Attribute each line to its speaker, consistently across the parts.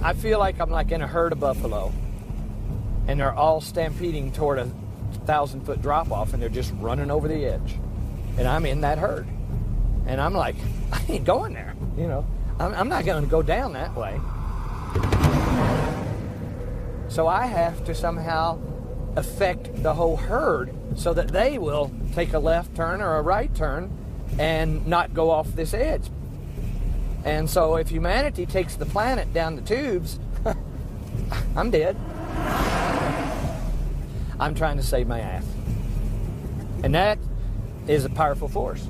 Speaker 1: I feel like I'm like in a herd of buffalo, and they're all stampeding toward a 1,000-foot drop-off, and they're just running over the edge. And I'm in that herd. And I'm like, I ain't going there, you know. I'm not going to go down that way. So I have to somehow affect the whole herd so that they will take a left turn or a right turn and not go off this edge. And so if humanity takes the planet down the tubes, I'm dead. I'm trying to save my ass. And that is a powerful force.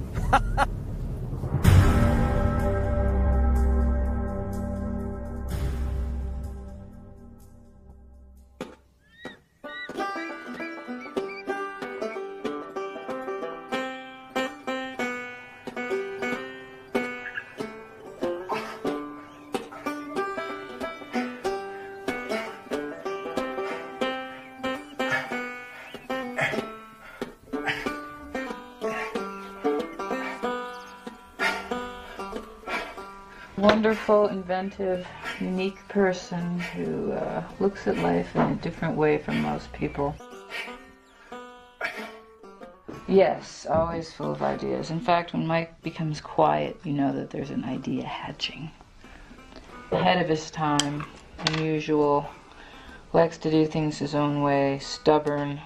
Speaker 2: Wonderful, inventive, unique person who looks at life in a different way from most people. Yes, always full of ideas. In fact, when Mike becomes quiet, you know that there's an idea hatching. Ahead of his time, unusual, likes to do things his own way, stubborn.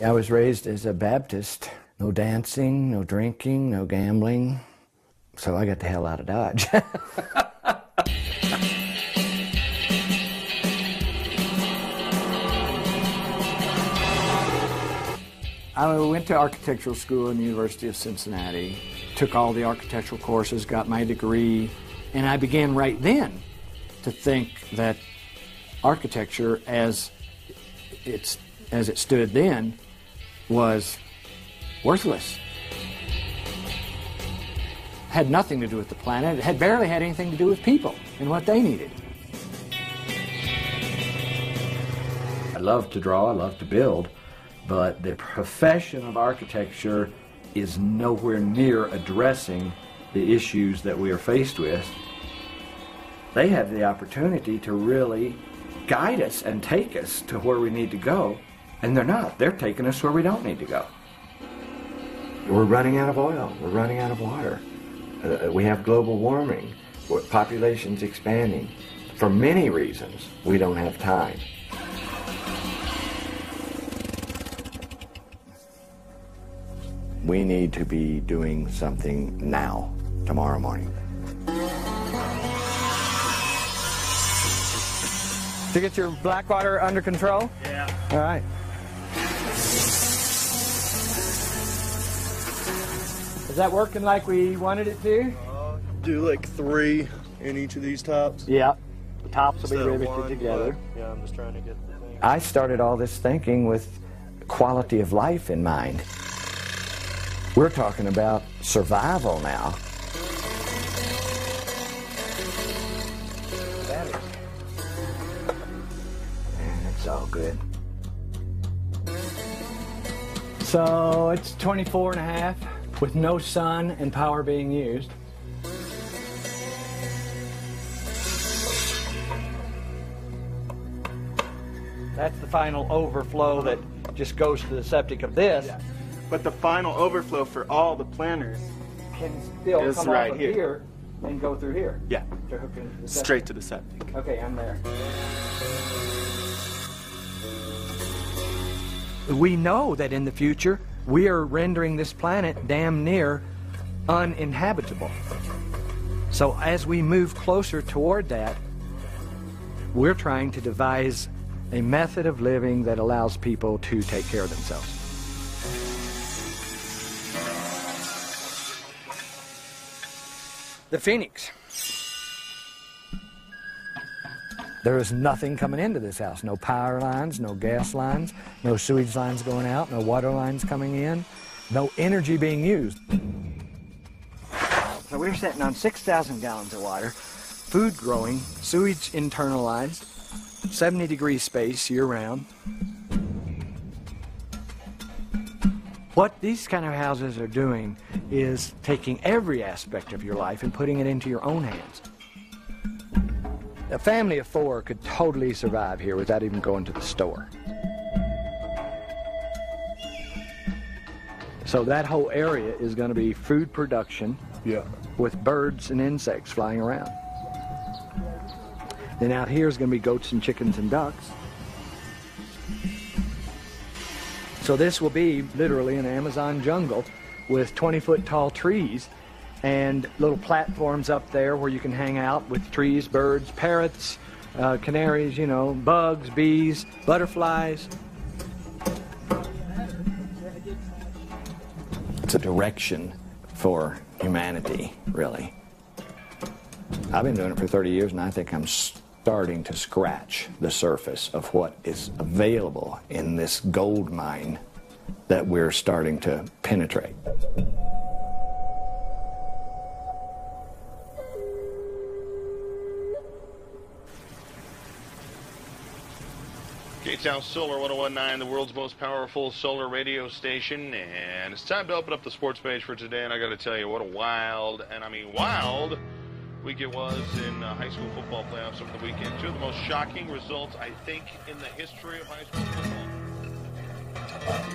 Speaker 1: I was raised as a Baptist. No dancing, no drinking, no gambling. So I got the hell out of Dodge. I went to architectural school in the University of Cincinnati, took all the architectural courses, got my degree, and I began right then to think that architecture as it stood then was worthless. Had nothing to do with the planet. It had barely had anything to do with people and what they needed. I love to draw, I love to build, but the profession of architecture is nowhere near addressing the issues that we are faced with. They have the opportunity to really guide us and take us to where we need to go. And they're not. They're taking us where we don't need to go. We're running out of oil. We're running out of water. We have global warming. Population's expanding. For many reasons, we don't have time. We need to be doing something now, tomorrow morning. Did you get your black water under control? Yeah. All right. Is that working like we wanted it to?
Speaker 3: Do like 3 in each of these tops.
Speaker 1: Yeah. The tops will be riveted together.
Speaker 3: Yeah, I'm just trying to get the thing.
Speaker 1: I started all this thinking with quality of life in mind. We're talking about survival now. And it's all good. So it's 24.5 with no sun and power being used. That's the final overflow that just goes to the septic of this.
Speaker 3: Yeah. But the final overflow for all the planters
Speaker 1: can still come
Speaker 3: right
Speaker 1: off of
Speaker 3: here.
Speaker 1: Here and go through here.
Speaker 3: Yeah.
Speaker 1: To hook into the septic.
Speaker 3: Straight to the septic.
Speaker 1: Okay, I'm there. We know that in the future we are rendering this planet damn near uninhabitable. So as we move closer toward that, we're trying to devise a method of living that allows people to take care of themselves. The Phoenix. There is nothing coming into this house. No power lines, no gas lines, no sewage lines going out, no water lines coming in, no energy being used. So we're sitting on 6,000 gallons of water, food growing, sewage internalized, 70-degree space year-round. What these kind of houses are doing is taking every aspect of your life and putting it into your own hands. A family of 4 could totally survive here without even going to the store. So that whole area is going to be food production, with birds and insects flying around. Then out here is going to be goats and chickens and ducks. So this will be literally an Amazon jungle with 20-foot tall trees and little platforms up there where you can hang out with trees, birds, parrots, canaries, you know, bugs, bees, butterflies. It's a direction for humanity, really. I've been doing it for 30 years, and I think I'm starting to scratch the surface of what is available in this gold mine that we're starting to penetrate.
Speaker 4: K-Town Solar 1019, the world's most powerful solar radio station, and it's time to open up the sports page for today, and I got to tell you what a wild, and I mean wild, week it was in high school football playoffs over the weekend. 2 of the most shocking results, I think, in the history of high school football.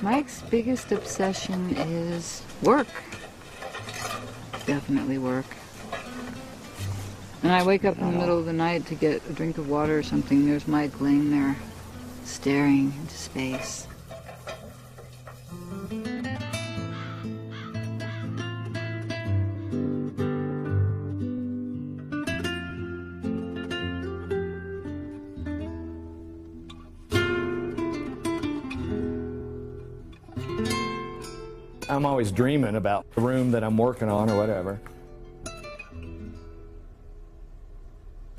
Speaker 2: Mike's biggest obsession is work. Definitely work. And I wake up in the middle of the night to get a drink of water or something. There's Mike laying there, staring into space.
Speaker 1: I'm always dreaming about the room that I'm working on or whatever.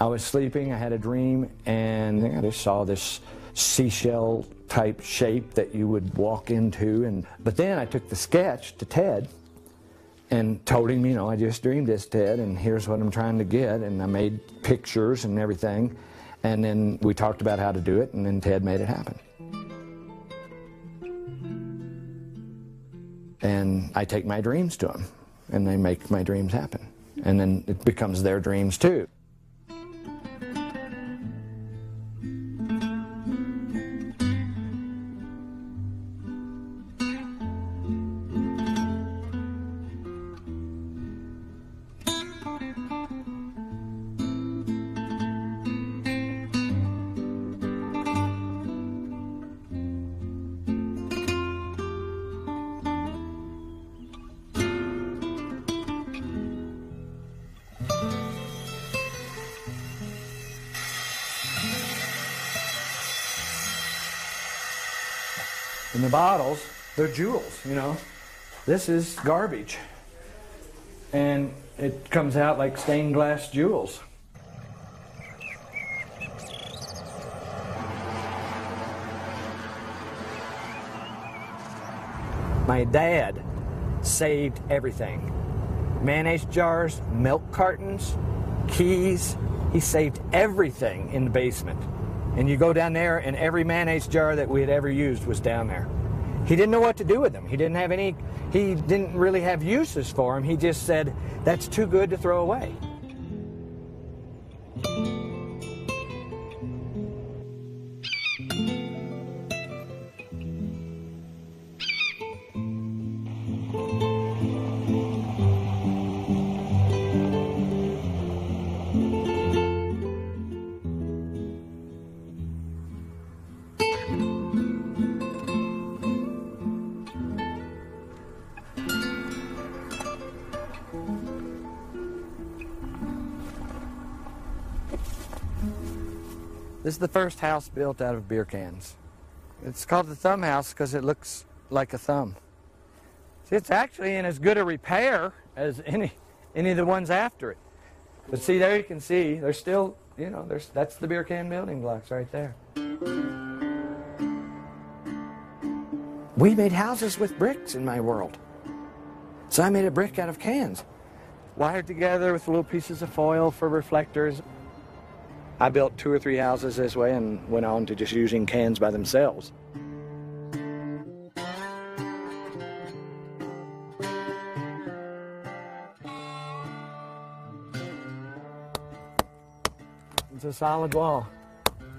Speaker 1: I was sleeping, I had a dream, and I just saw this seashell type shape that you would walk into. But then I took the sketch to Ted and told him, you know, I just dreamed this, Ted, and here's what I'm trying to get. And I made pictures and everything. And then we talked about how to do it, and then Ted made it happen. And I take my dreams to them, and they make my dreams happen. And then it becomes their dreams too. And the bottles, they're jewels, you know. This is garbage. And it comes out like stained glass jewels. My dad saved everything. Mayonnaise jars, milk cartons, keys. He saved everything in the basement. And you go down there, and every mayonnaise jar that we had ever used was down there. He didn't know what to do with them. He didn't really have uses for them. He just said, that's too good to throw away. This is the first house built out of beer cans. It's called the thumb house because it looks like a thumb. See, it's actually in as good a repair as any of the ones after it. But see, there you can see, there's still, you know, that's the beer can building blocks right there. We made houses with bricks in my world. So I made a brick out of cans, wired together with little pieces of foil for reflectors. I built 2 or 3 houses this way and went on to just using cans by themselves. a solid wall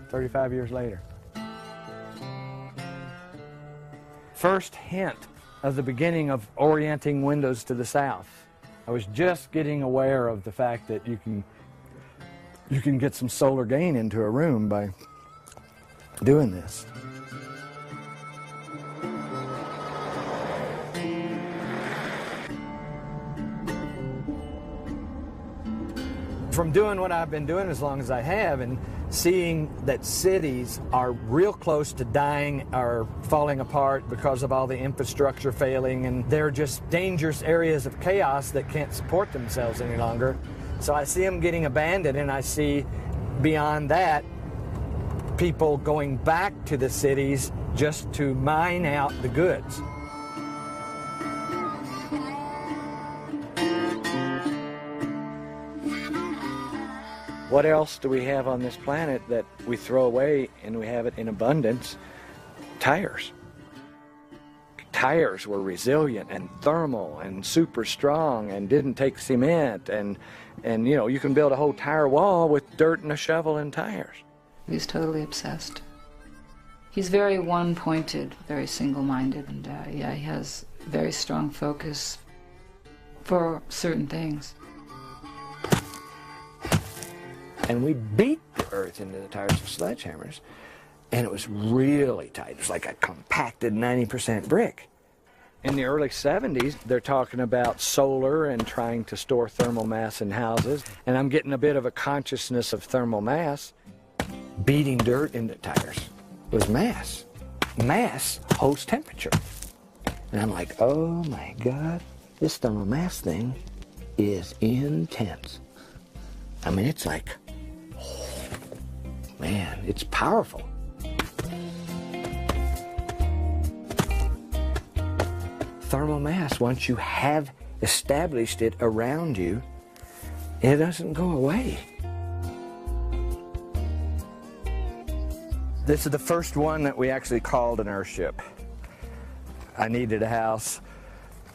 Speaker 1: 35 years later. First hint of the beginning of orienting windows to the south. I was just getting aware of the fact that you can get some solar gain into a room by doing this. From doing what I've been doing as long as I have and seeing that cities are real close to dying or falling apart because of all the infrastructure failing, and they're just dangerous areas of chaos that can't support themselves any longer. So I see them getting abandoned, and I see beyond that people going back to the cities just to mine out the goods. What else do we have on this planet that we throw away and we have it in abundance? Tires. Tires were resilient and thermal and super strong and didn't take cement, and you know, you can build a whole tire wall with dirt and a shovel and tires.
Speaker 2: He's totally obsessed. He's very one-pointed, very single-minded, and yeah, he has very strong focus for certain things.
Speaker 1: And we beat the earth into the tires with sledgehammers, and it was really tight. It was like a compacted 90% brick. In the early 70s, they're talking about solar and trying to store thermal mass in houses, and I'm getting a bit of a consciousness of thermal mass. Beating dirt into tires was mass. Mass holds temperature. And I'm like, oh my God, this thermal mass thing is intense. I mean, it's like, man, it's powerful. Thermal mass, once you have established it around you, it doesn't go away. This is the first one that we actually called an airship. I needed a house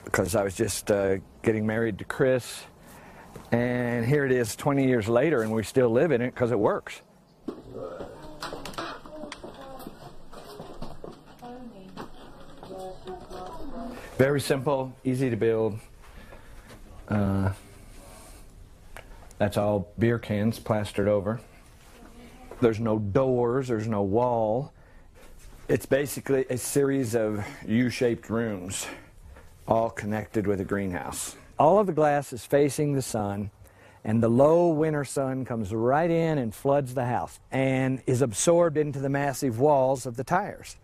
Speaker 1: because I was just getting married to Chris, and here it is 20 years later, and we still live in it because it works. Very simple, easy to build. That's all beer cans plastered over. There's no doors, there's no wall. It's basically a series of U-shaped rooms, all connected with a greenhouse. All of the glass is facing the sun, and the low winter sun comes right in and floods the house and is absorbed into the massive walls of the tires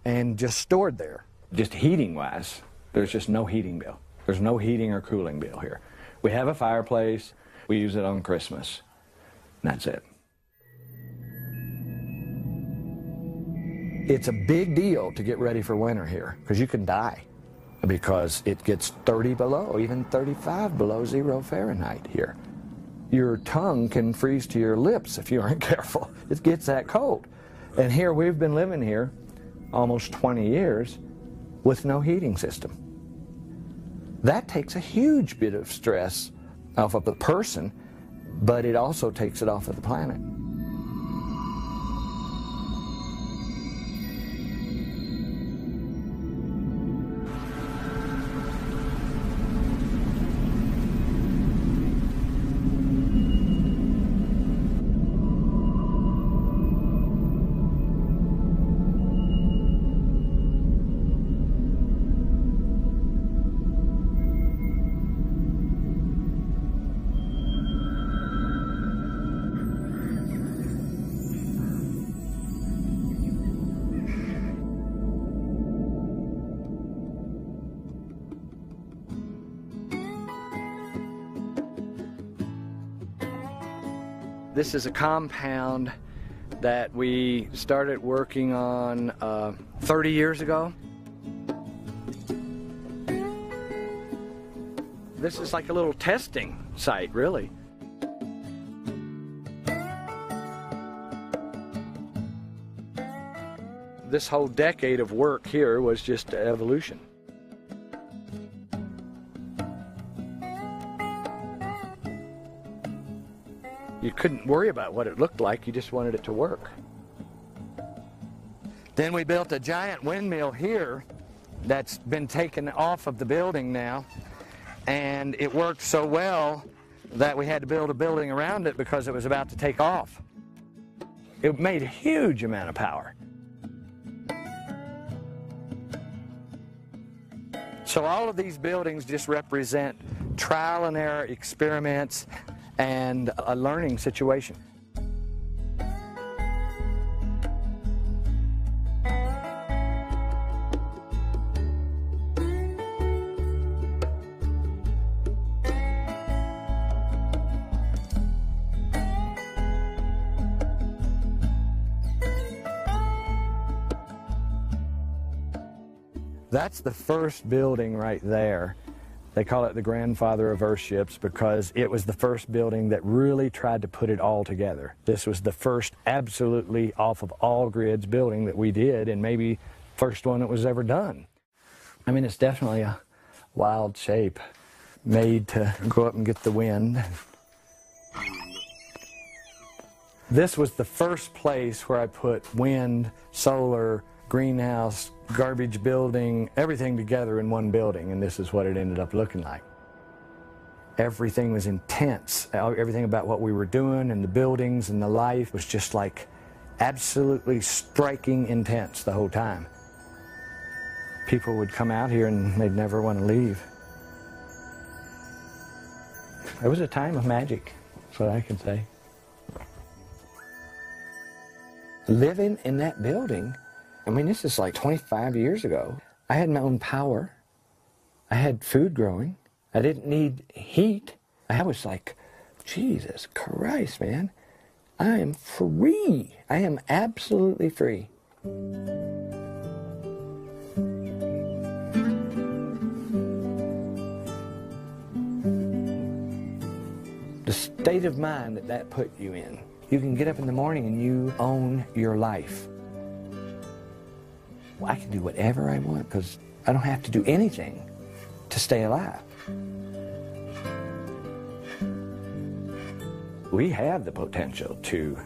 Speaker 1: and just stored there. Just heating-wise, there's just no heating bill. There's no heating or cooling bill here. We have a fireplace. We use it on Christmas. And that's it. It's a big deal to get ready for winter here because you can die because it gets 30 below, even 35 below 0 Fahrenheit here. Your tongue can freeze to your lips if you aren't careful. It gets that cold. And here we've been living here almost 20 years with no heating system. That takes a huge bit of stress off of the person, but it also takes it off of the planet. This is a compound that we started working on 30 years ago. This is like a little testing site, really. This whole decade of work here was just evolution. You couldn't worry about what it looked like, you just wanted it to work. Then we built a giant windmill here that's been taken off of the building now, and it worked so well that we had to build a building around it because it was about to take off. It made a huge amount of power. So all of these buildings just represent trial and error experiments and a learning situation. That's the first building right there. They call it the grandfather of earthships because it was the first building that really tried to put it all together. This was the first absolutely off of all grids building that we did, and maybe first one that was ever done. I mean, it's definitely a wild shape, made to go up and get the wind. This was the first place where I put wind, solar, greenhouse, garbage building, everything together in one building, and this is what it ended up looking like. Everything was intense. Everything about what we were doing and the buildings and the life was just like absolutely striking intense the whole time. People would come out here and they'd never want to leave. It was a time of magic, that's what I can say. Living in that building, I mean, this is like 25 years ago. I had my own power. I had food growing. I didn't need heat. I was like, Jesus Christ, man. I am free. I am absolutely free. The state of mind that that put you in. You can get up in the morning and you own your life. I can do whatever I want because I don't have to do anything to stay alive. We have the potential to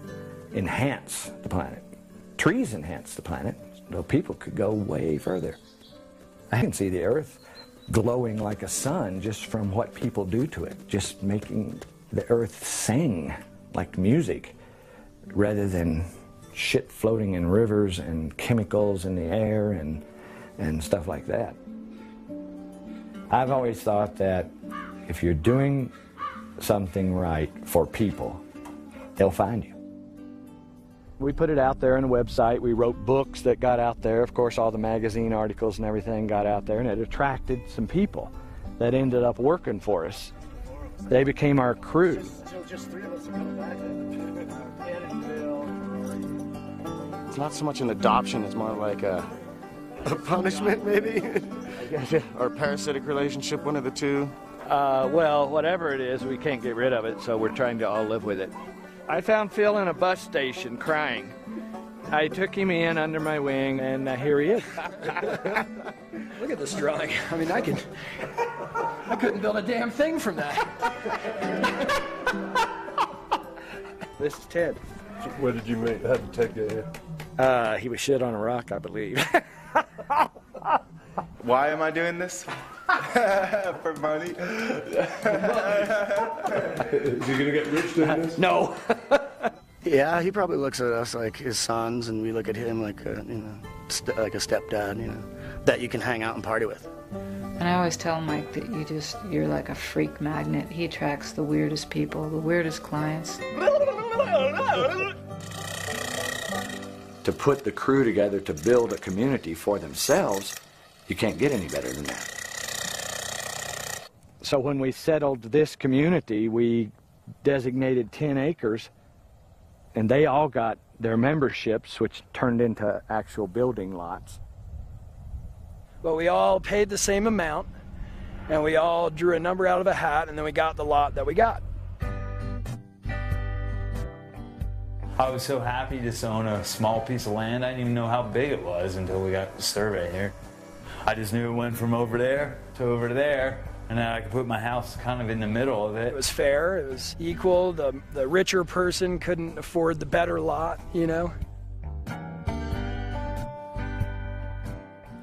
Speaker 1: enhance the planet. Trees enhance the planet, though people could go way further. I can see the earth glowing like a sun just from what people do to it, just making the earth sing like music rather than shit floating in rivers and chemicals in the air and stuff like that. I've always thought that if you're doing something right for people, they'll find you. We put it out there on the website. We wrote books that got out there. Of course, all the magazine articles and everything got out there, and it attracted some people that ended up working for us. They became our crew.
Speaker 3: Just three of us are coming back.
Speaker 5: It's not so much an adoption, it's more like a punishment, maybe? Or a parasitic relationship, one of the two.
Speaker 1: Well, whatever it is, we can't get rid of it, so we're trying to all live with it. I found Phil in a bus station crying. I took him in under my wing, and here he is.
Speaker 6: Look at this drawing. I mean, I couldn't build a damn thing from that.
Speaker 1: This is Ted.
Speaker 3: Where did you meet? How did Ted get here?
Speaker 1: He was shit on a rock, I believe.
Speaker 5: Why am I doing this? For money?
Speaker 3: Is he gonna get rich doing this?
Speaker 1: No.
Speaker 7: Yeah, he probably looks at us like his sons, and we look at him like a, like a stepdad, that you can hang out and party with.
Speaker 2: And I always tell Mike that you're like a freak magnet. He attracts the weirdest people, the weirdest clients.
Speaker 1: To put the crew together to build a community for themselves, you can't get any better than that. So when we settled this community, we designated 10 acres, and they all got their memberships, which turned into actual building lots.
Speaker 6: But we all paid the same amount, and we all drew a number out of a hat, and then we got the lot that we got.
Speaker 8: I was so happy to own a small piece of land. I didn't even know how big it was until we got the survey here. I just knew it went from over there to over there, and then I could put my house kind of in the middle of it.
Speaker 6: It was fair, it was equal, the richer person couldn't afford the better lot, you know?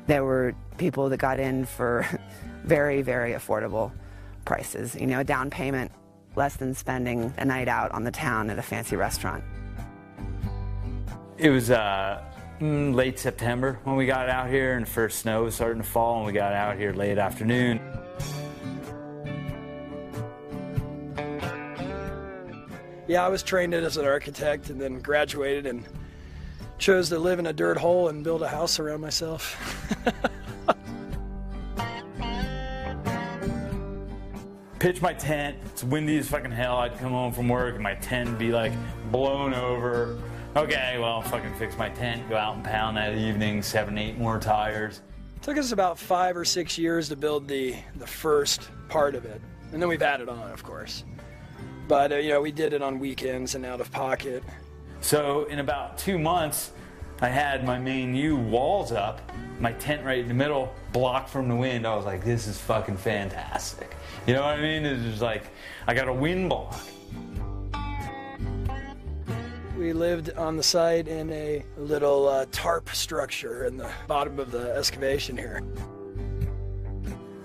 Speaker 9: There were people that got in for very, very affordable prices. You know, a down payment less than spending a night out on the town at a fancy restaurant.
Speaker 8: It was late September when we got out here, and the first snow was starting to fall, and we got out here late afternoon.
Speaker 6: Yeah, I was trained as an architect and then graduated and chose to live in a dirt hole and build a house around myself.
Speaker 8: Pitch my tent, it's windy as fucking hell. I'd come home from work and my tent would be like blown over. Okay, well, I'll fucking fix my tent, go out and pound that evening, 7, 8 more tires.
Speaker 6: It took us about 5 or 6 years to build the first part of it. And then we've added on, of course. But, you know, we did it on weekends and out of pocket.
Speaker 8: So in about 2 months, I had my main U walls up, my tent right in the middle, blocked from the wind. I was like, this is fucking fantastic. You know what I mean? It's just like, I got a wind block.
Speaker 6: We lived on the site in a little tarp structure in the bottom of the excavation here.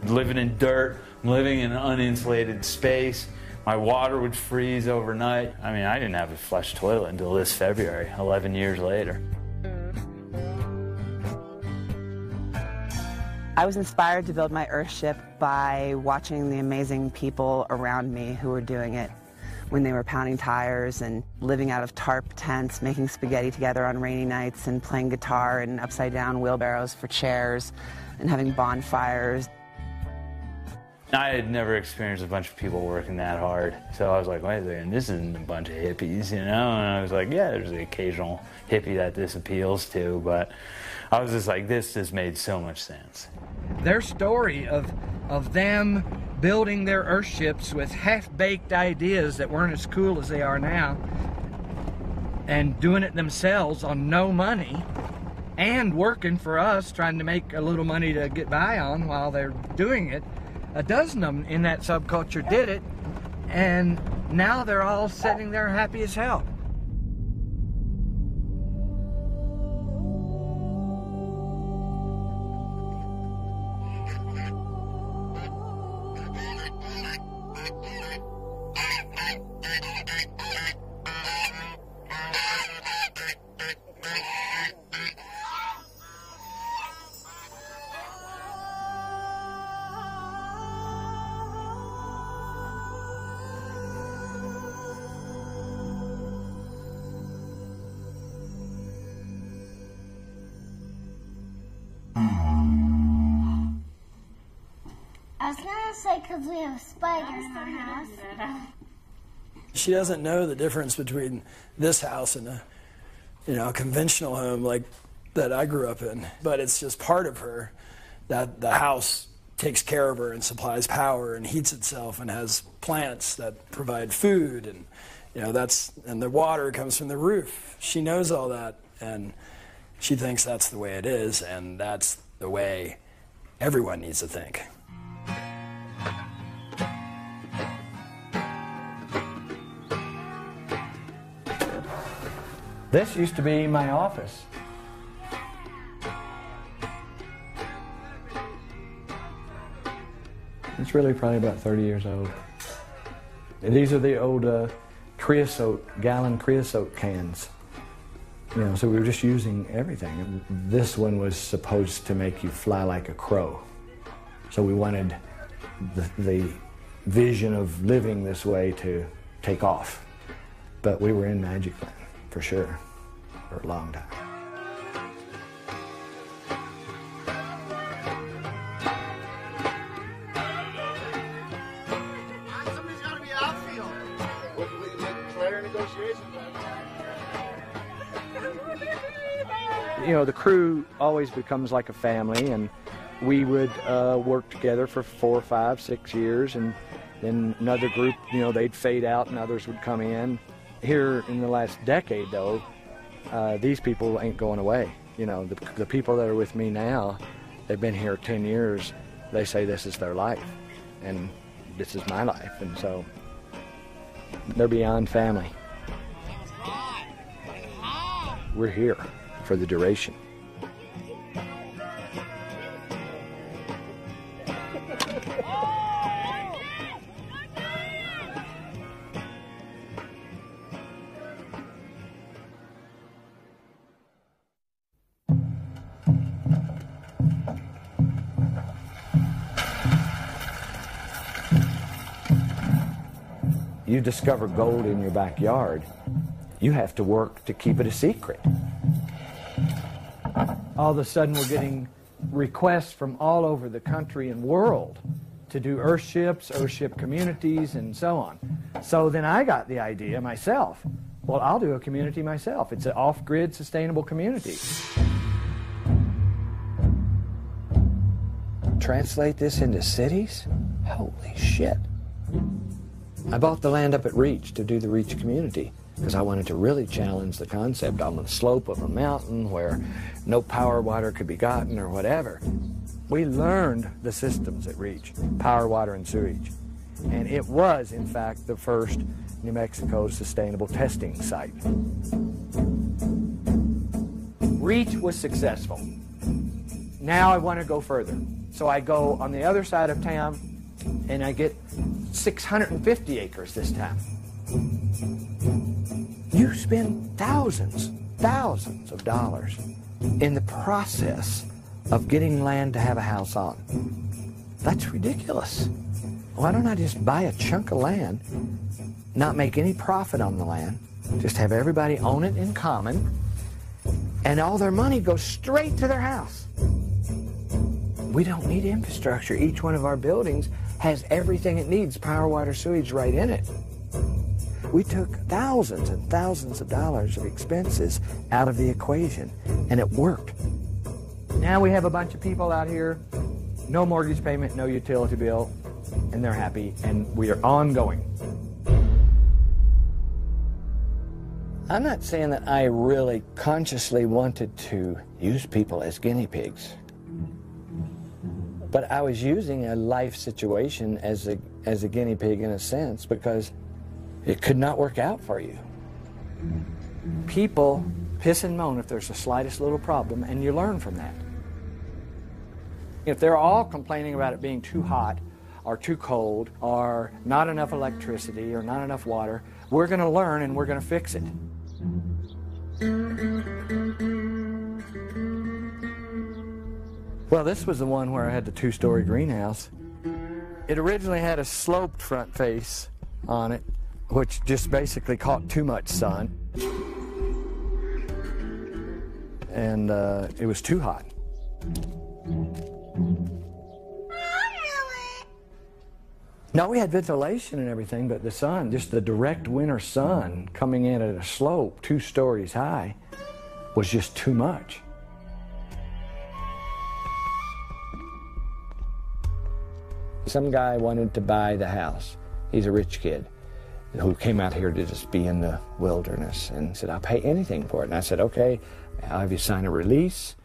Speaker 8: Living in dirt, living in an uninsulated space. My water would freeze overnight. I mean, I didn't have a flush toilet until this February, 11 years later.
Speaker 9: I was inspired to build my Earthship by watching the amazing people around me who were doing it when they were pounding tires and living out of tarp tents, making spaghetti together on rainy nights and playing guitar in upside-down wheelbarrows for chairs and having bonfires.
Speaker 8: I had never experienced a bunch of people working that hard, so I was like, wait a second, this isn't a bunch of hippies, you know? And I was like, yeah, there's the occasional hippie that this appeals to, but I was just like, this just made so much sense.
Speaker 10: Their story of them building their Earthships with half-baked ideas that weren't as cool as they are now, and doing it themselves on no money, and working for us, trying to make a little money to get by on while they're doing it. A dozen of them in that subculture did it, and now they're all sitting there happy as hell.
Speaker 11: I was gonna say because we have spiders in the house.
Speaker 6: She doesn't know the difference between this house and a conventional home like that I grew up in. But it's just part of her that the house takes care of her and supplies power and heats itself and has plants that provide food, and and the water comes from the roof. She knows all that, and she thinks that's the way it is, and that's the way everyone needs to think.
Speaker 1: This used to be my office. It's really probably about 30 years old. And these are the old gallon creosote cans. So we were just using everything. This one was supposed to make you fly like a crow. So we wanted the vision of living this way to take off. But we were in Magic Land, for sure, for a long time.
Speaker 7: Somebody's got to be outfield. We declare negotiations.
Speaker 10: The crew always becomes like a family, and we would work together for 4, 5, 6 years, and then another group, they'd fade out and others would come in. Here in the last decade, though, these people ain't going away. The people that are with me now, they've been here 10 years. They say this is their life,
Speaker 1: and this is my life, and so they're beyond family. We're here for the duration. You discover gold in your backyard, you have to work to keep it a secret.
Speaker 10: All of a sudden we're getting requests from all over the country and world to do earthships, earthship communities, and so on. So then I got the idea myself. Well, I'll do a community myself. It's an off-grid sustainable community.
Speaker 1: Translate this into cities? Holy shit. I bought the land up at Reach to do the Reach community because I wanted to really challenge the concept on the slope of a mountain where no power water could be gotten or whatever. We learned the systems at Reach, power, water, and sewage. And it was, in fact, the first New Mexico sustainable testing site.
Speaker 10: Reach was successful. Now I want to go further. So I go on the other side of town and I get 650 acres this time. You spend thousands of dollars in the process of getting land to have a house on. That's ridiculous. Why don't I just buy a chunk of land, not make any profit on the land, just have everybody own it in common, and all their money goes straight to their house? We don't need infrastructure. Each one of our buildings has everything it needs, power, water, sewage right in it. We took thousands and thousands of dollars of expenses out of the equation, and it worked. Now we have a bunch of people out here, no mortgage payment, no utility bill, and they're happy, and we are ongoing.
Speaker 1: I'm not saying that I really consciously wanted to use people as guinea pigs. But I was using a life situation as a guinea pig in a sense because it could not work out for you.
Speaker 10: People piss and moan if there's the slightest little problem, and you learn from that. If they're all complaining about it being too hot or too cold or not enough electricity or not enough water, we're going to learn and we're going to fix it.
Speaker 1: Well, this was the one where I had the two-story greenhouse. It originally had a sloped front face on it, which just basically caught too much sun. And it was too hot. No, we had ventilation and everything, but the sun, just the direct winter sun coming in at a slope 2 stories high, was just too much. Some guy wanted to buy the house. He's a rich kid who came out here to just be in the wilderness and said, I'll pay anything for it. And I said, okay, I'll have you sign a release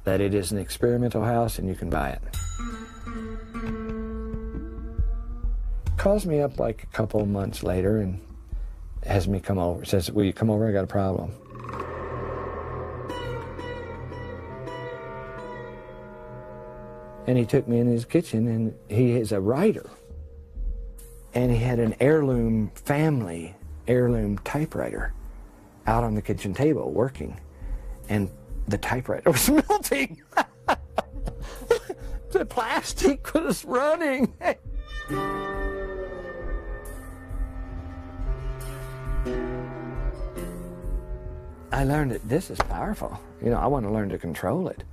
Speaker 1: that it is an experimental house and you can buy it. Calls me up like a couple of months later and has me come over. Says, will you come over? I got a problem. And he took me in his kitchen, and he is a writer. And he had an heirloom typewriter out on the kitchen table working. And the typewriter was melting. The plastic was running. I learned that this is powerful. You know, I want to learn to control it.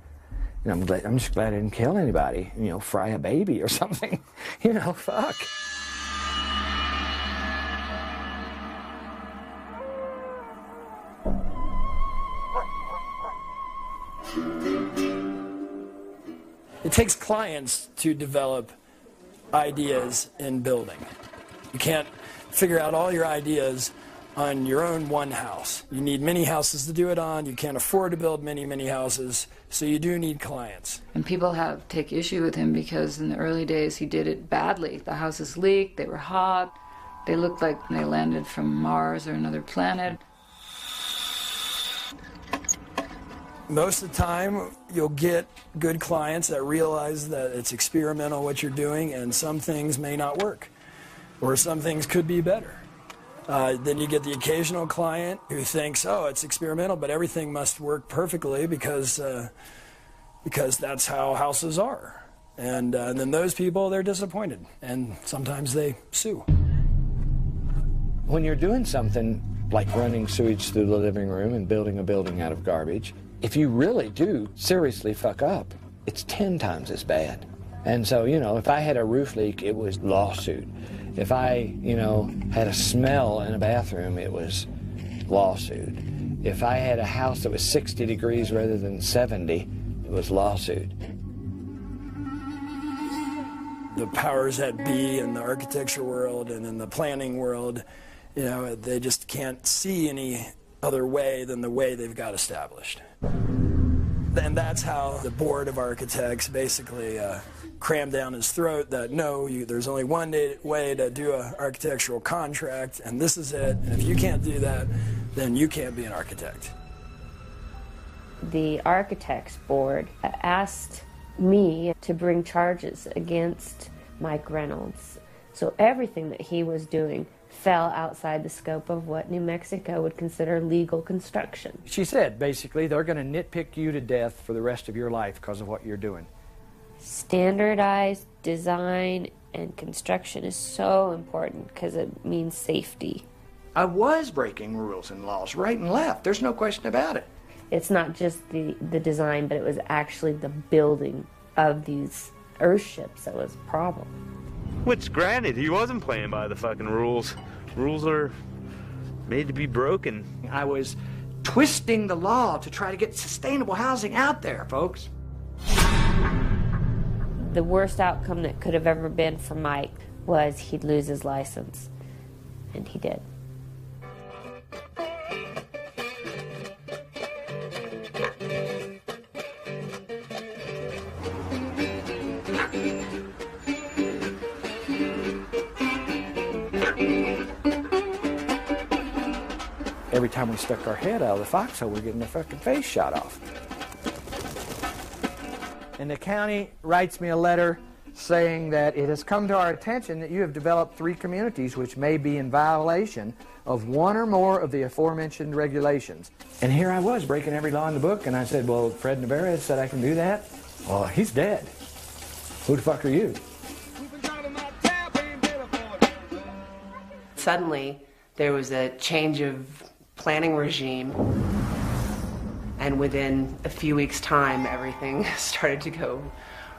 Speaker 1: You know, I'm just glad I didn't kill anybody, you know, fry a baby or something. You know, fuck.
Speaker 6: It takes clients to develop ideas in building. You can't figure out all your ideas on your own one house. You need many houses to do it on. You can't afford to build many houses, so you do need clients.
Speaker 2: And people take issue with him because in the early days he did it badly. The houses leaked, they were hot, they looked like they landed from Mars or another planet.
Speaker 6: Most of the time, you'll get good clients that realize that it's experimental what you're doing, and some things may not work, or some things could be better. Then you get the occasional client who thinks, oh, it's experimental, but everything must work perfectly because that's how houses are. And then those people, they're disappointed, and sometimes they sue.
Speaker 12: When you're doing something like running sewage through the living room and building a building out of garbage, if you really do seriously fuck up, it's 10 times as bad. And so, you know, if I had a roof leak, it was lawsuit. If I, you know, had a smell in a bathroom, it was lawsuit. If I had a house that was 60 degrees rather than 70, it was lawsuit.
Speaker 6: The powers that be in the architecture world and in the planning world, you know, they just can't see any other way than the way they've got established. And that's how the board of architects basically crammed down his throat that no, there's only one way to do an architectural contract, and this is it. And if you can't do that, then you can't be an architect.
Speaker 13: The architects board asked me to bring charges against Mike Reynols. So everything that he was doing fell outside the scope of what New Mexico would consider legal construction.
Speaker 10: She said, basically, they're going to nitpick you to death for the rest of your life because of what you're doing.
Speaker 13: Standardized design and construction is so important because it means safety.
Speaker 10: I was breaking rules and laws right and left. There's no question about it.
Speaker 13: It's not just the design, but it was actually the building of these earthships that was a problem.
Speaker 14: Which, granted, he wasn't playing by the fucking rules. Rules are made to be broken.
Speaker 10: I was twisting the law to try to get sustainable housing out there, folks.
Speaker 13: The worst outcome that could have ever been for Mike was he'd lose his license, and he did.
Speaker 10: Every time we stuck our head out of the foxhole, we're getting our fucking face shot off. And the county writes me a letter saying that it has come to our attention that you have developed 3 communities which may be in violation of one or more of the aforementioned regulations. And here I was breaking every law in the book, and I said, well, Fred Navarez said I can do that. Well, he's dead. Who the fuck are you?
Speaker 9: Suddenly, there was a change of planning regime, and within a few weeks' time, everything started to go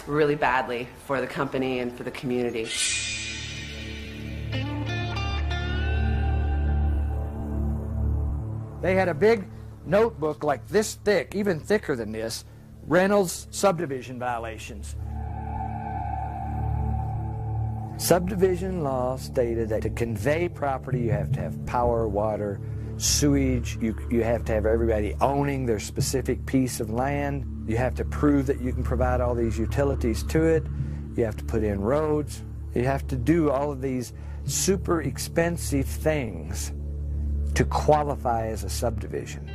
Speaker 9: really badly for the company and for the community.
Speaker 10: They had a big notebook like this thick, even thicker than this, Reynolds subdivision violations. Subdivision law stated that to convey property, you have to have power, water, sewage. You have to have everybody owning their specific piece of land. You have to prove that you can provide all these utilities to it. You have to put in roads. You have to do all of these super expensive things to qualify as a subdivision.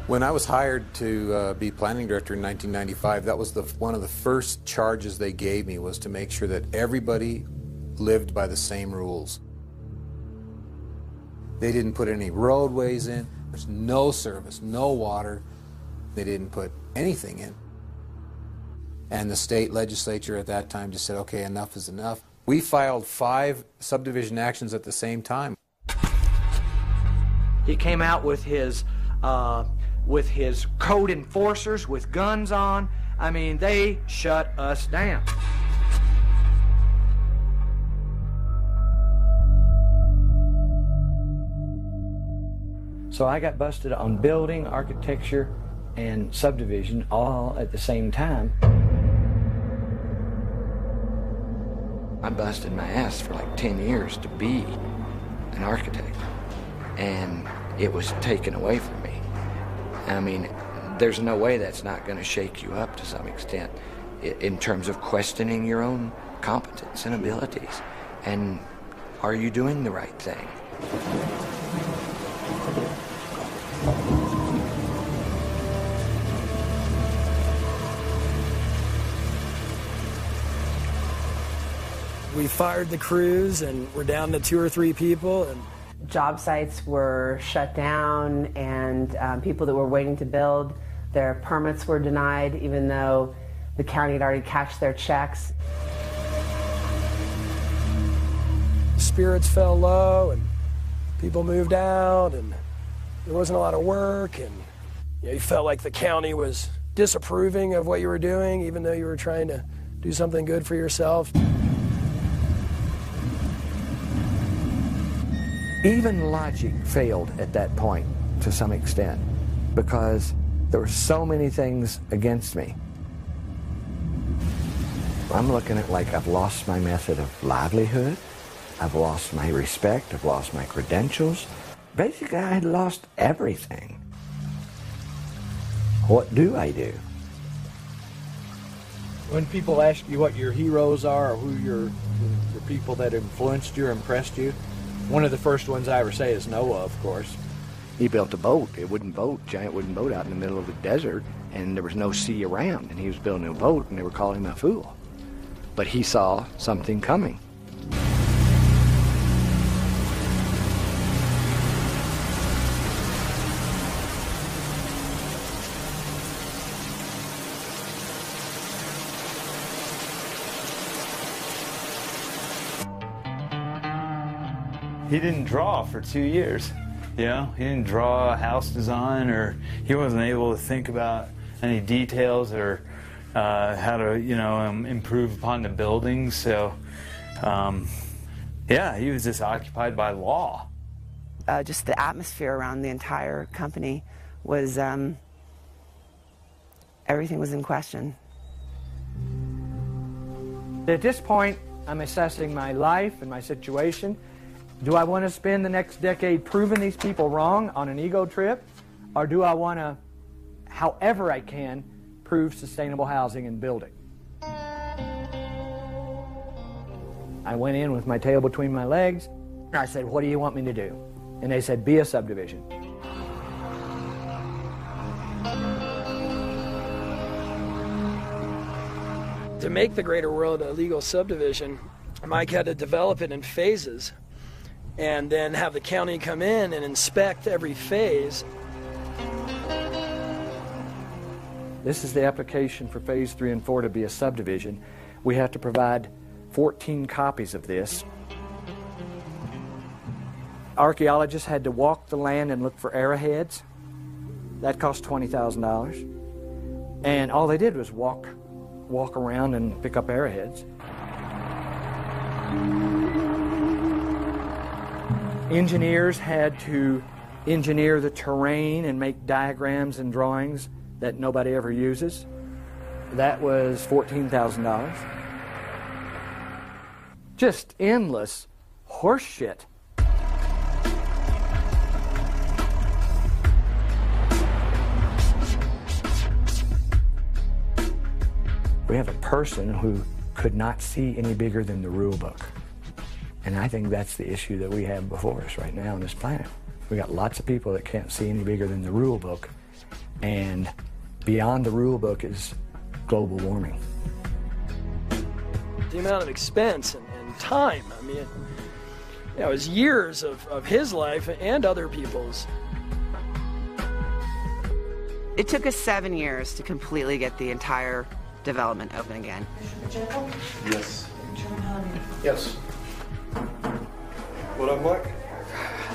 Speaker 15: When I was hired to be planning director in 1995, that was one of the first charges they gave me, was to make sure that everybody lived by the same rules. They didn't put any roadways in. There's no service, no water. They didn't put anything in. And the state legislature at that time just said, okay, enough is enough. We filed 5 subdivision actions at the same time.
Speaker 10: He came out with his code enforcers with guns on. I mean, they shut us down. So I got busted on building, architecture, and subdivision all at the same time. I busted my ass for like 10 years to be
Speaker 12: an architect, and it was taken away from me. I mean, there's no way that's not going to shake you up to some extent in terms of questioning your own competence and abilities. And are you doing the right thing?
Speaker 6: We fired the crews, and we're down to 2 or 3 people. And
Speaker 9: job sites were shut down, and people that were waiting to build, their permits were denied, even though the county had already cashed their checks.
Speaker 6: Spirits fell low, and people moved out, and there wasn't a lot of work, and you felt like the county was disapproving of what you were doing, even though you were trying to do something good for yourself.
Speaker 12: Even logic failed at that point to some extent because there were so many things against me. I'm looking at like I've lost my method of livelihood, I've lost my respect, I've lost my credentials. Basically, I had lost everything. What do I do?
Speaker 10: When people ask you what your heroes are or who the people that influenced you or impressed you, one of the first ones I ever say is Noah, of course.
Speaker 7: He built a boat, giant wooden boat out in the middle of the desert, and there was no sea around, and he was building a boat, and they were calling him a fool. But he saw something coming.
Speaker 8: He didn't draw for 2 years. You know, he didn't draw a house design, or he wasn't able to think about any details or how to, improve upon the buildings. So, yeah, he was just occupied by law.
Speaker 9: Just the atmosphere around the entire company was, everything was in question.
Speaker 10: At this point, I'm assessing my life and my situation. Do I want to spend the next decade proving these people wrong on an ego trip? Or do I want to, however I can, prove sustainable housing and building? I went in with my tail between my legs. I said, what do you want me to do? And they said, be a subdivision.
Speaker 6: To make the Greater World a legal subdivision, Mike had to develop it in phases and then have the county come in and inspect every phase.
Speaker 10: This is the application for phase 3 and 4 to be a subdivision. We have to provide 14 copies of this. Archaeologists had to walk the land and look for arrowheads. That cost $20,000. And all they did was walk around and pick up arrowheads. Engineers had to engineer the terrain and make diagrams and drawings that nobody ever uses. That was $14,000. Just endless horse shit.
Speaker 12: We have a person who could not see any bigger than the rule book. And I think that's the issue that we have before us right now on this planet. We got lots of people that can't see any bigger than the rule book. And beyond the rule book is global warming.
Speaker 6: The amount of expense and time, I mean, it was years of his life and other people's.
Speaker 9: It took us 7 years to completely get the entire development open again.
Speaker 3: Yes. Yes. What up, Mike?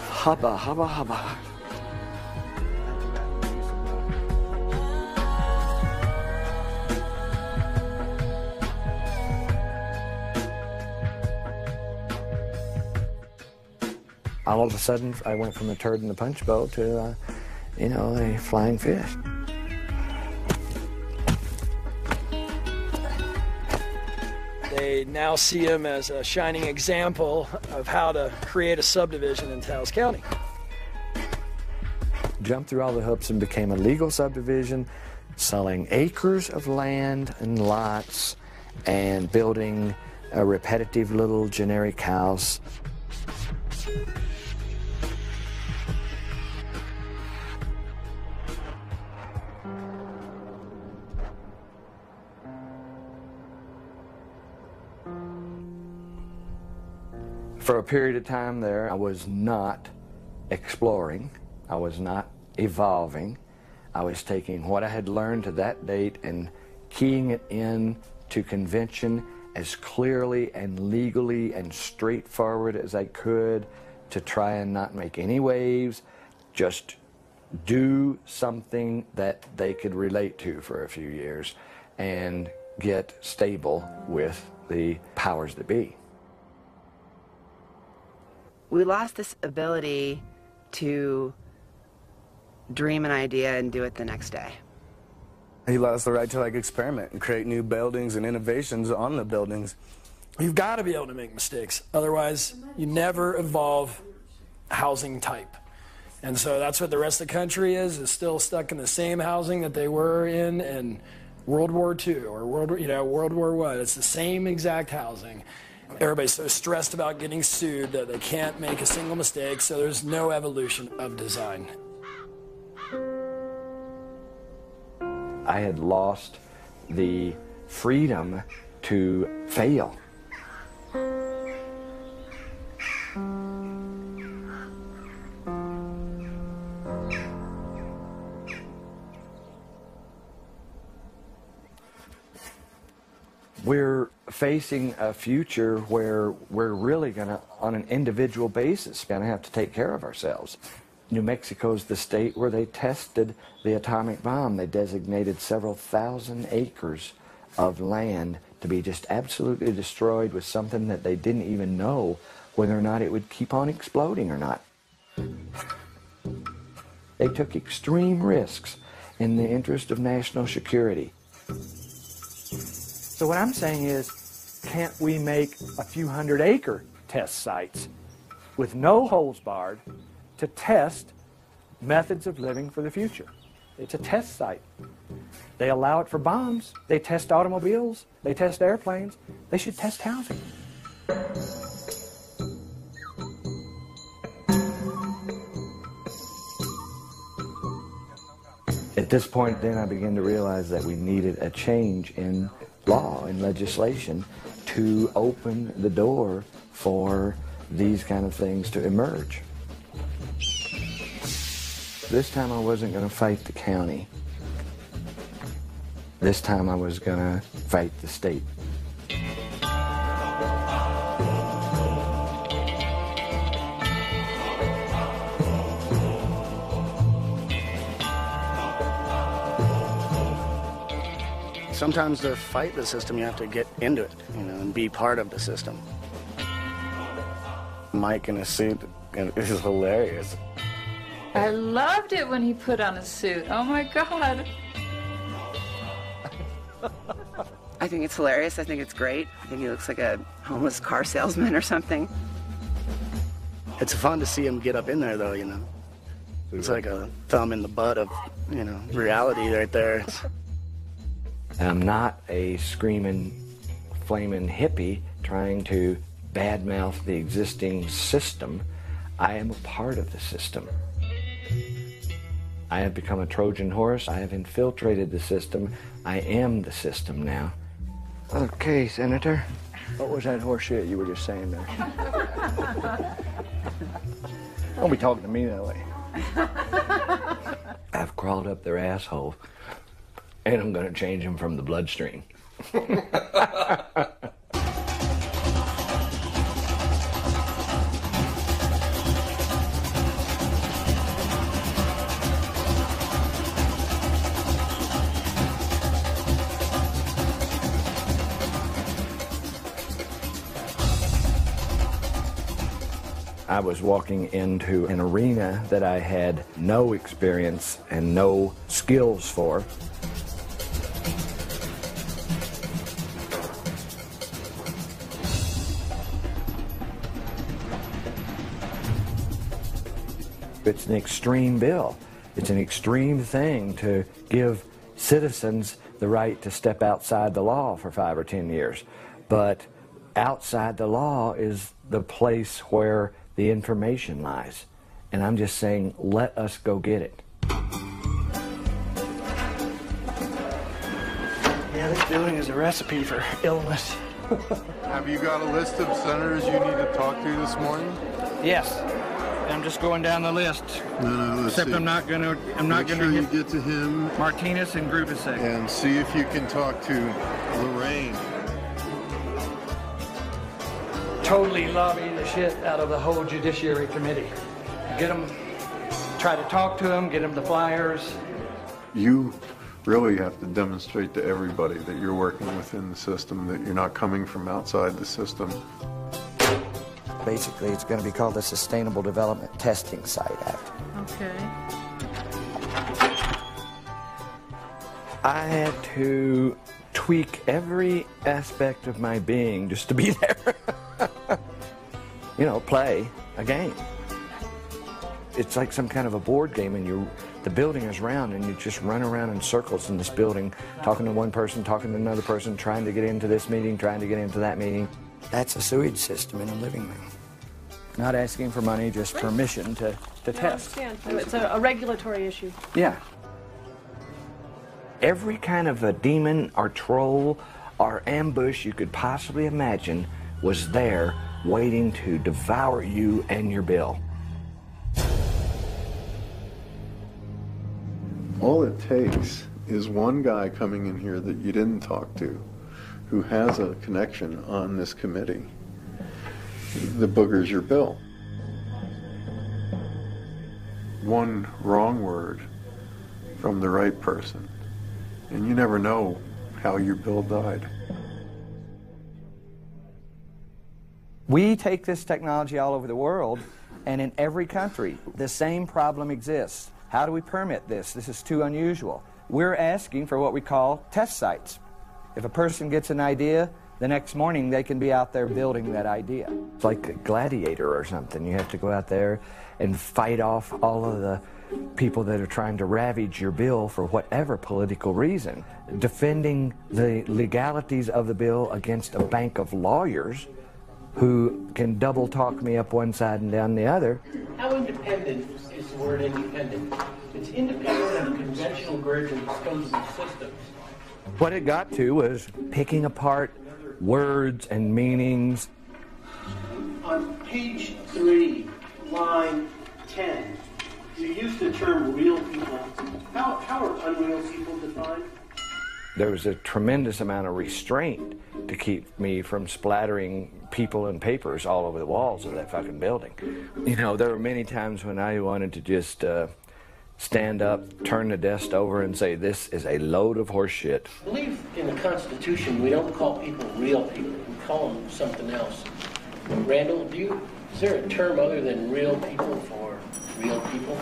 Speaker 12: Hubba, hubba, hubba. All of a sudden, I went from a turd in the punch bowl to, a flying fish.
Speaker 6: They now see him as a shining example of how to create a subdivision in Taos County.
Speaker 12: Jumped through all the hoops and became a legal subdivision, selling acres of land and lots and building a repetitive little generic house. For a period of time there, I was not exploring, I was not evolving. I was taking what I had learned to that date and keying it in to convention as clearly and legally and straightforward as I could to try and not make any waves, just do something that they could relate to for a few years and get stable with the powers that be.
Speaker 9: We lost this ability to dream an idea and do it the next day.
Speaker 3: He lost the right to experiment and create new buildings and innovations on the buildings.
Speaker 6: You've got to be able to make mistakes. Otherwise, you never evolve housing type. And so that's what the rest of the country is still stuck in the same housing that they were in World War II or World War I. It's the same exact housing. Everybody's so stressed about getting sued that they can't make a single mistake, so there's no evolution of design.
Speaker 12: I had lost the freedom to fail. We're facing a future where we're really going to, on an individual basis, going to have to take care of ourselves. New Mexico's the state where they tested the atomic bomb. They designated several thousand acres of land to be just absolutely destroyed with something that they didn't even know whether or not it would keep on exploding or not. They took extreme risks in the interest of national security. So what I'm saying is, can't we make a few 100-acre test sites with no holes barred to test methods of living for the future? It's a test site. They allow it for bombs. They test automobiles. They test airplanes. They should test housing. At this point, then, I began to realize that we needed a change in law and legislation to open the door for these kind of things to emerge. This time I wasn't going to fight the county. This time I was going to fight the state.
Speaker 16: Sometimes to fight the system, you have to get into it, and be part of the system. Mike in a suit is hilarious.
Speaker 2: I loved it when he put on a suit. Oh my God.
Speaker 9: I think it's hilarious. I think it's great. I think he looks like a homeless car salesman or something.
Speaker 16: It's fun to see him get up in there, though, It's like a thumb in the butt of, reality right there.
Speaker 12: I'm not a screaming, flaming hippie trying to badmouth the existing system. I am a part of the system. I have become a Trojan horse. I have infiltrated the system. I am the system now. Okay, Senator. What was that horse shit you were just saying there? Don't be talking to me that way. I've crawled up their asshole, and I'm going to change them from the bloodstream. I was walking into an arena that I had no experience and no skills for. It's an extreme bill. It's an extreme thing to give citizens the right to step outside the law for 5 or 10 years. But outside the law is the place where the information lies. And I'm just saying, let us go get it.
Speaker 6: Yeah, this building is a recipe for illness.
Speaker 17: Have you got a list of senators you need to talk to this morning?
Speaker 10: Yes. I'm just going down the list.
Speaker 17: No,
Speaker 10: Except
Speaker 17: see.
Speaker 10: I'm not going to
Speaker 17: Make sure you get to him.
Speaker 10: Martinez and Grubasek.
Speaker 17: And see if you can talk to Lorraine.
Speaker 6: Totally lobby the shit out of the whole Judiciary Committee. Get them, try to talk to them, get them the flyers.
Speaker 17: You really have to demonstrate to everybody that you're working within the system, that you're not coming from outside the system.
Speaker 12: Basically, it's going to be called the Sustainable Development Testing Site Act.
Speaker 2: Okay.
Speaker 12: I had to tweak every aspect of my being just to be there. You know, play a game. It's like some kind of a board game, and the building is round, and you just run around in circles in this building, talking to one person, talking to another person, trying to get into this meeting, trying to get into that meeting. That's a sewage system in a living room. Not asking for money, just permission to test.
Speaker 18: I understand. It's a regulatory issue.
Speaker 12: Yeah. Every kind of a demon or troll or ambush you could possibly imagine was there waiting to devour you and your bill.
Speaker 17: All it takes is one guy coming in here that you didn't talk to, who has a connection on this committee, the boogers your bill. One wrong word from the right person, and you never know how your bill died.
Speaker 12: We take this technology all over the world, and in every country, the same problem exists. How do we permit this? This is too unusual. We're asking for what we call test sites. If a person gets an idea, the next morning they can be out there building that idea. It's like a gladiator or something. You have to go out there and fight off all of the people that are trying to ravage your bill for whatever political reason. Defending the legalities of the bill against a bank of lawyers who can double talk me up one side and down the other.
Speaker 19: How independent is the word independent? It's independent of conventional grids and disposable systems.
Speaker 12: What it got to was picking apart words and meanings.
Speaker 19: On page 3, line 10, you use the term real people. How are unreal people defined?
Speaker 12: There was a tremendous amount of restraint to keep me from splattering people and papers all over the walls of that fucking building. You know, there were many times when I wanted to just stand up, turn the desk over, and say, this is a load of horse shit.
Speaker 19: I believe in the Constitution we don't call people real people. We call them something else. Randall, is there a term other than real people for real people?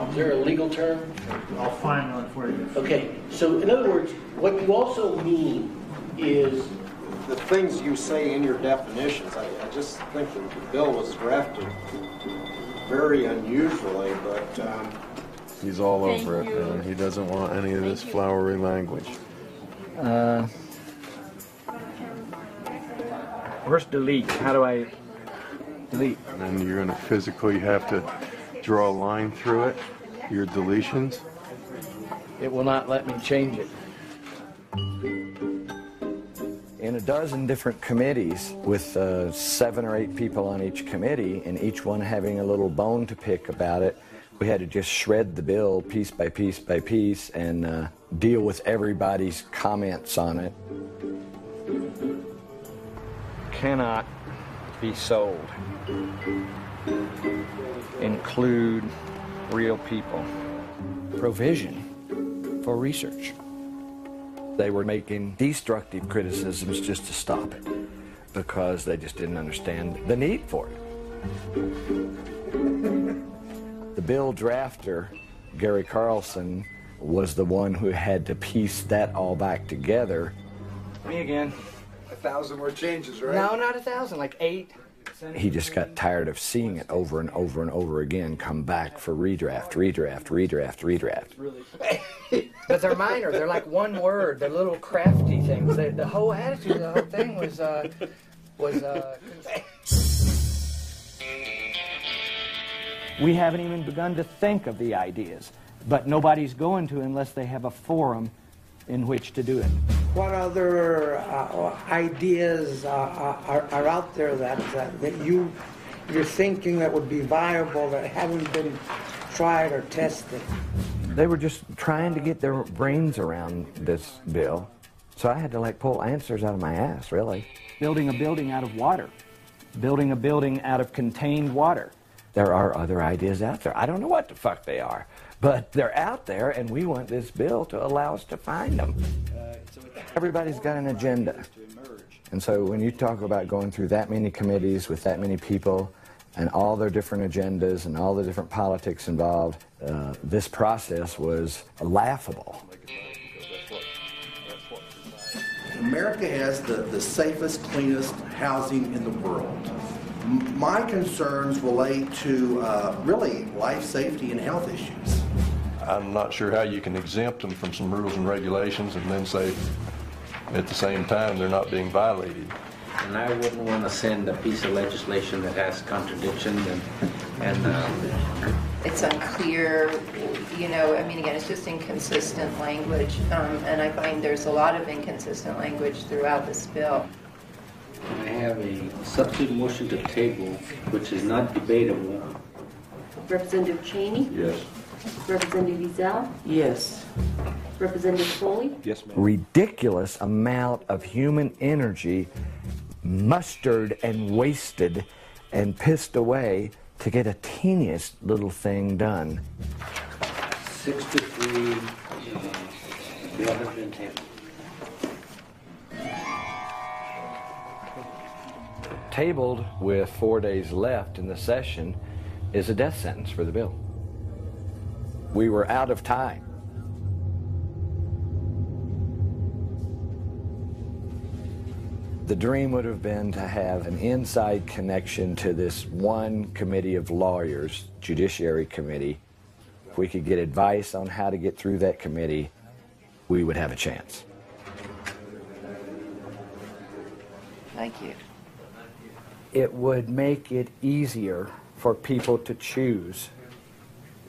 Speaker 19: Is there a legal term?
Speaker 20: I'll find one for you.
Speaker 19: Okay, so in other words, what you also mean is
Speaker 21: the things you say in your definitions. I just think that the bill was drafted very unusually, but
Speaker 17: He's all over it, man. He doesn't want any of this flowery language.
Speaker 12: Where's delete? How do I delete?
Speaker 17: And then you're going to physically have to draw a line through it, your deletions.
Speaker 12: It will not let me change it. In a dozen different committees with 7 or 8 people on each committee, and each one having a little bone to pick about it, we had to just shred the bill piece by piece by piece and deal with everybody's comments on it. Cannot be sold. Include real people. Provision for research. They were making destructive criticisms just to stop it because they just didn't understand the need for it. The bill drafter, Gary Carlson, was the one who had to piece that all back together. Me again.
Speaker 21: 1,000 more changes, right?
Speaker 12: No, not 1,000, like 8, he just got tired of seeing it over and over and over again come back for redraft.
Speaker 10: But they're minor. They're like one word. They're little crafty things. The whole attitude of the whole thing was we haven't even begun to think of the ideas, but nobody's going to unless they have a forum in which to do it.
Speaker 4: What other ideas are out there that you're thinking that would be viable that haven't been tried or tested?
Speaker 12: They were just trying to get their brains around this bill, so I had to like pull answers out of my ass, really.
Speaker 10: Building a building out of water. Building a building out of contained water.
Speaker 12: There are other ideas out there. I don't know what the fuck they are, but they're out there, and we want this bill to allow us to find them. Everybody's got an agenda. And so when you talk about going through that many committees with that many people and all their different agendas and all the different politics involved, this process was laughable.
Speaker 22: America has the safest, cleanest housing in the world. My concerns relate to really life safety and health issues.
Speaker 23: I'm not sure how you can exempt them from some rules and regulations and then say at the same time they're not being violated.
Speaker 24: And I wouldn't want to send a piece of legislation that has contradictions and
Speaker 25: it's unclear, you know, I mean, again, it's just inconsistent language, and I find there's a lot of inconsistent language throughout this bill.
Speaker 24: I have a substitute motion to table, which is not debatable.
Speaker 26: Representative Cheney?
Speaker 23: Yes.
Speaker 26: Representative Ezell?
Speaker 10: Yes.
Speaker 26: Representative Foley?
Speaker 23: Yes, ma'am.
Speaker 12: Ridiculous amount of human energy mustered and wasted and pissed away to get a teeniest little thing done.
Speaker 24: 6 to 3, bill has been tabled.
Speaker 12: Tabled with 4 days left in the session is a death sentence for the bill. We were out of time. The dream would have been to have an inside connection to this one committee of lawyers, Judiciary Committee. If we could get advice on how to get through that committee, we would have a chance.
Speaker 2: Thank you.
Speaker 10: It would make it easier for people to choose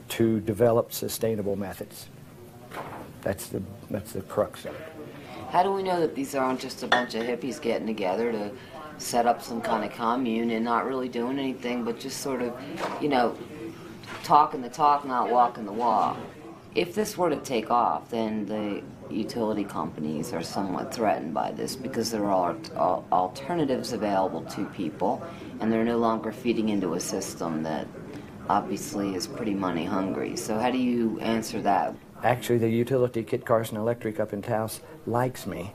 Speaker 10: to develop sustainable methods. That's the crux of it.
Speaker 2: How do we know that these aren't just a bunch of hippies getting together to set up some kind of commune and not really doing anything but just sort of, you know, talking the talk, not walking the walk? If this were to take off, then the utility companies are somewhat threatened by this because there are alternatives available to people, and they're no longer feeding into a system that obviously is pretty money hungry. So how do you answer that?
Speaker 12: Actually, the utility, Kit Carson Electric up in Taos, likes me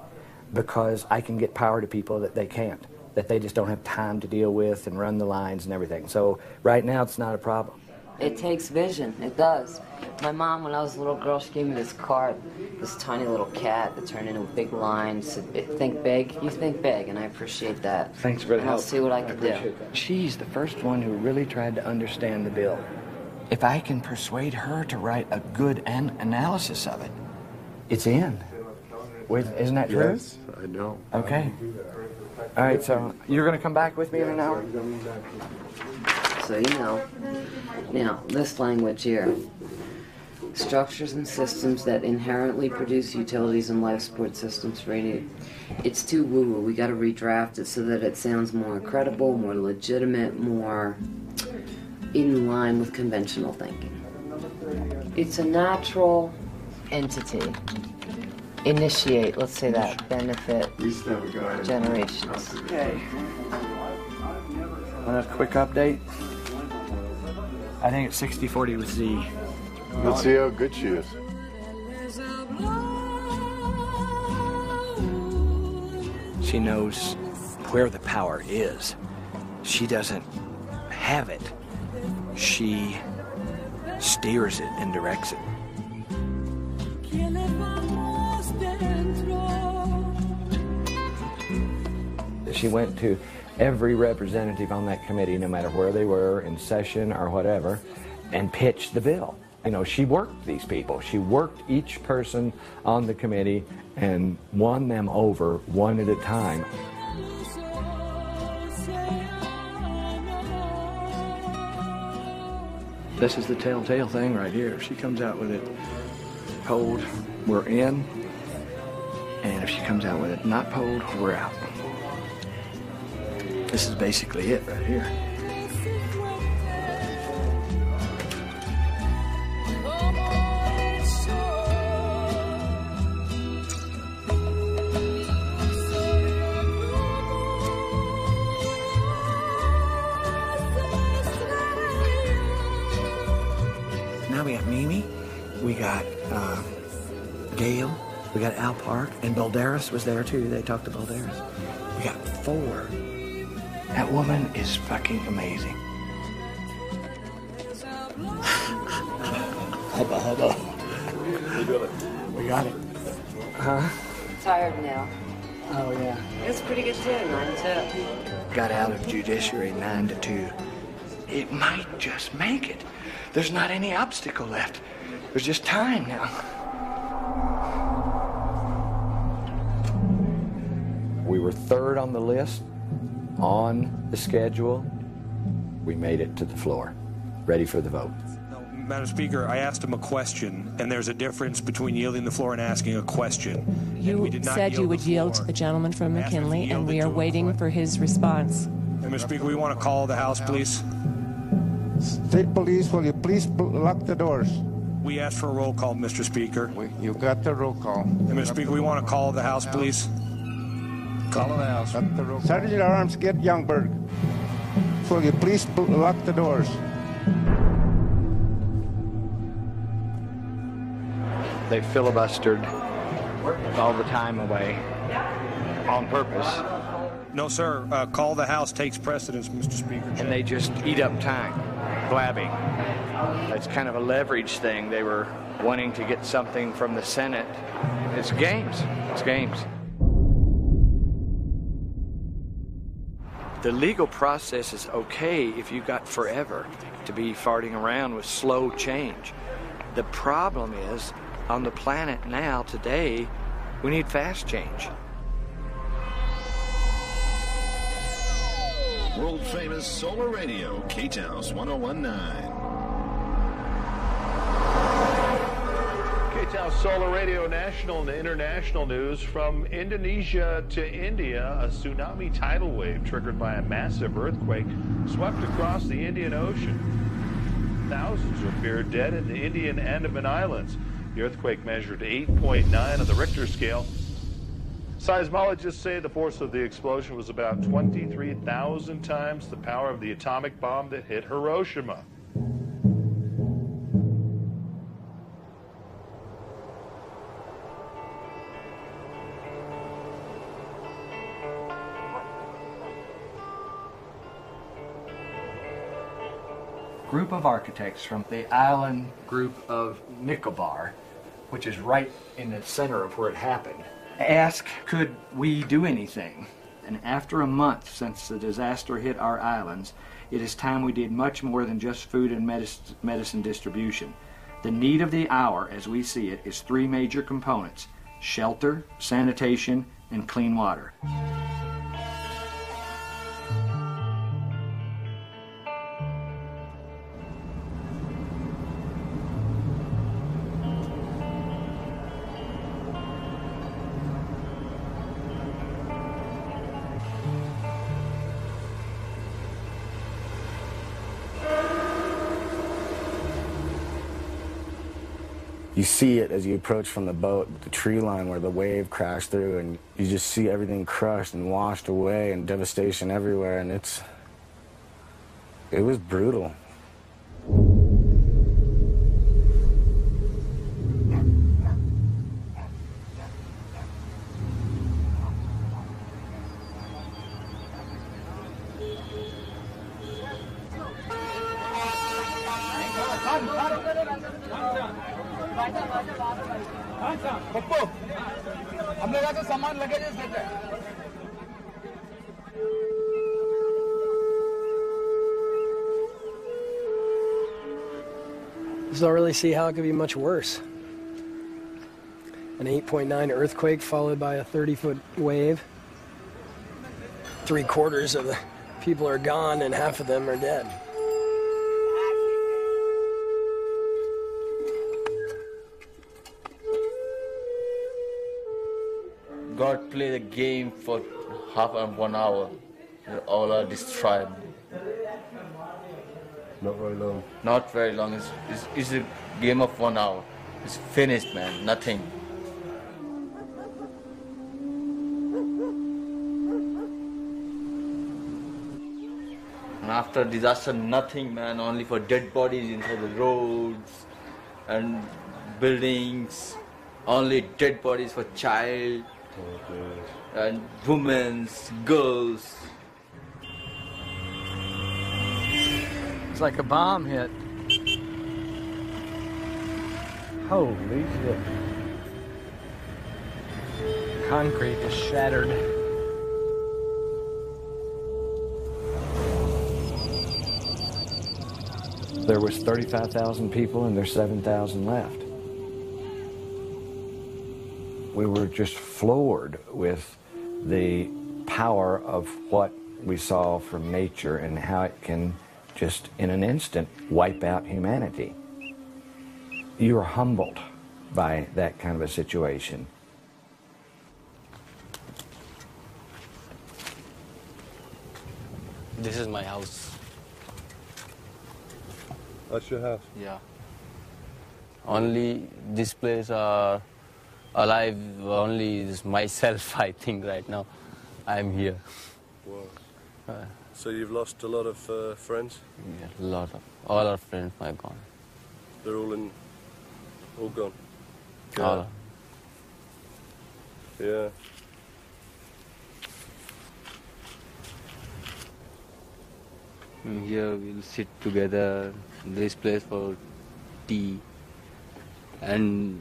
Speaker 12: because I can get power to people that they can't, that they just don't have time to deal with and run the lines and everything. So right now it's not a problem.
Speaker 2: It takes vision. It does. My mom, when I was a little girl, she gave me this card, this tiny little cat that turned into a big line. Said, "Think big." You think big, and I appreciate that.
Speaker 12: Thanks for the help.
Speaker 2: I'll see what I can do.
Speaker 12: That. She's the first one who really tried to understand the bill. If I can persuade her to write a good analysis of it, it's in. Isn't that true?
Speaker 23: Yes, I know.
Speaker 12: Okay. All right, so you're going to come back with me in an hour?
Speaker 2: So, you know, now, this language here. Structures and systems that inherently produce utilities and life support systems for any... It's too woo-woo. We got to redraft it so that it sounds more credible, more legitimate, more in line with conventional thinking. It's a natural entity. Initiate, let's say that, benefit generations.
Speaker 12: Okay. On a quick update, I think it's 60-40 with Z.
Speaker 23: Let's see how good she is.
Speaker 12: She knows where the power is. She doesn't have it. She steers it and directs it. She went to every representative on that committee, no matter where they were, in session or whatever, and pitched the bill. You know, she worked these people. She worked each person on the committee and won them over one at a time. This is the telltale thing right here. If she comes out with it pulled, we're in. And if she comes out with it not pulled, we're out. This is basically it right here.
Speaker 1: Now we got Mimi, we got Gail, we got Al Park, and Balderas was there too. They talked to Balderas. We got 4.
Speaker 12: That woman is fucking amazing.
Speaker 1: Hubba hubba. We got it.
Speaker 12: Huh?
Speaker 5: Tired now.
Speaker 12: Oh, yeah.
Speaker 5: It's pretty good too, 9 to 2.
Speaker 12: Got out of judiciary 9 to 2. It might just make it. There's not any obstacle left. There's just time now. We were 3rd on the list, on the schedule. We made it to the floor, ready for the vote.
Speaker 11: Madam Speaker, I asked him a question, and there's a difference between yielding the floor and asking a question.
Speaker 13: You said you would yield to the gentleman from McKinley, and we are waiting for his response.
Speaker 11: Madam Speaker, we want to call the House, please.
Speaker 14: State Police, will you please lock the doors?
Speaker 11: We asked for a roll call, Mr. Speaker.
Speaker 14: You got the roll call.
Speaker 11: Mr. Speaker, we want to call the House, please. Call the House.
Speaker 14: Sergeant at Arms, get Youngberg. Will you please lock the doors?
Speaker 12: They filibustered all the time away on purpose.
Speaker 11: No, sir. Call the House takes precedence, Mr. Speaker.
Speaker 12: And they just eat up time, blabbing. It's kind of a leverage thing. They were wanting to get something from the Senate. It's games. It's games. The legal process is okay if you've got forever to be farting around with slow change. The problem is, on the planet now, today, we need fast change.
Speaker 15: World famous solar radio, K-Taus 1019.
Speaker 27: K-Taus Solar Radio national and international news. From Indonesia to India, a tsunami tidal wave triggered by a massive earthquake swept across the Indian Ocean. Thousands were feared dead in the Indian Andaman Islands. The earthquake measured 8.9 on the Richter scale. Seismologists say the force of the explosion was about 23,000 times the power of the atomic bomb that hit Hiroshima.
Speaker 12: Group of architects from the island group of Nicobar, which is right in the center of where it happened, asked, could we do anything? And after a month since the disaster hit our islands, it is time we did much more than just food and medicine distribution. The need of the hour, as we see it, is 3 major components: shelter, sanitation, and clean water.
Speaker 3: You see it as you approach from the boat, the tree line where the wave crashed through, and you just see everything crushed and washed away and devastation everywhere, and it was brutal.
Speaker 6: Just don't really see how it could be much worse. An 8.9 earthquake followed by a 30-foot wave. 3/4 of the people are gone and half of them are dead.
Speaker 7: God play the game for half and 1 hour. All are destroyed.
Speaker 23: Not very long.
Speaker 7: Not very long. It's a game of 1 hour. It's finished, man. Nothing. And after disaster, nothing, man. Only for dead bodies inside the roads and buildings. Only dead bodies for child and women, girls.
Speaker 10: It's like a bomb hit. Holy shit. Concrete is shattered.
Speaker 3: There was 35,000 people and there's 7,000 left. We were just floored with the power of what we saw from nature and how it can just in an instant wipe out humanity. You are humbled by that kind of a situation.
Speaker 8: This is my house.
Speaker 23: That's your house?
Speaker 8: Yeah. Only this place alive, only is myself, I think, right now. I'm here.
Speaker 23: Wow. So you've lost a lot of friends?
Speaker 8: Yeah, a lot of, all our friends are gone.
Speaker 23: They're all gone?
Speaker 8: All.
Speaker 23: Yeah.
Speaker 8: Here we'll sit together, this place for tea, and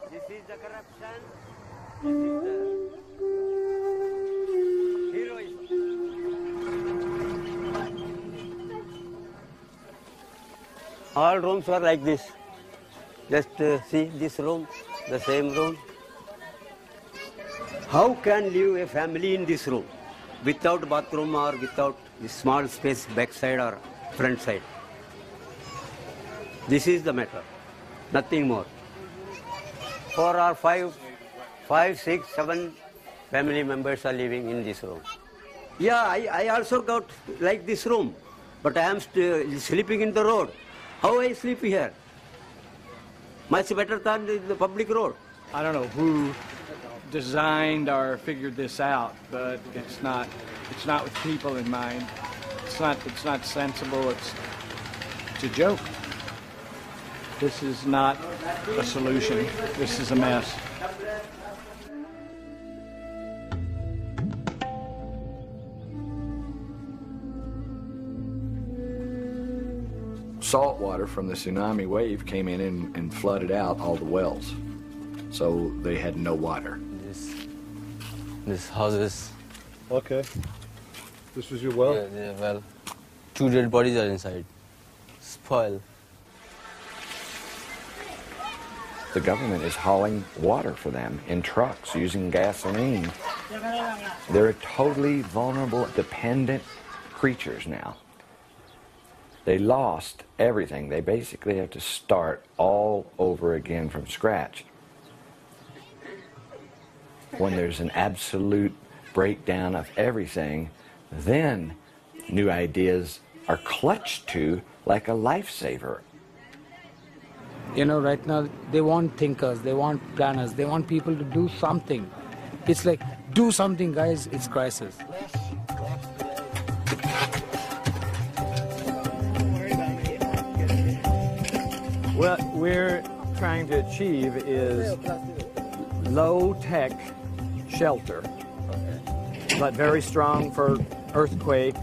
Speaker 9: this is the corruption, this is the heroism. All rooms are like this. Just see this room, the same room. How can live a family in this room without bathroom or without this small space backside or front side? This is the matter, nothing more. 4 or 5, 6, 7 family members are living in this room. Yeah, I also got like this room, but I am sleeping in the road. How I sleep here? Much better than the public road.
Speaker 10: I don't know who designed or figured this out, but it's not with people in mind. It's not sensible. It's a joke. This is not a solution. This is a mess.
Speaker 16: Salt water from the tsunami wave came in and flooded out all the wells. So they had no water.
Speaker 8: This house is...
Speaker 23: Okay. This was your well?
Speaker 8: Yeah, well. 2 dead bodies are inside. Spoiled.
Speaker 3: The government is hauling water for them in trucks using gasoline. They're totally vulnerable, dependent creatures now. They lost everything. They basically have to start all over again from scratch. When there's an absolute breakdown of everything, then new ideas are clutched to like a lifesaver.
Speaker 18: You know, right now, they want thinkers, they want planners, they want people to do something. It's like, do something, guys, it's crisis.
Speaker 10: What we're trying to achieve is low-tech shelter, but very strong for earthquake,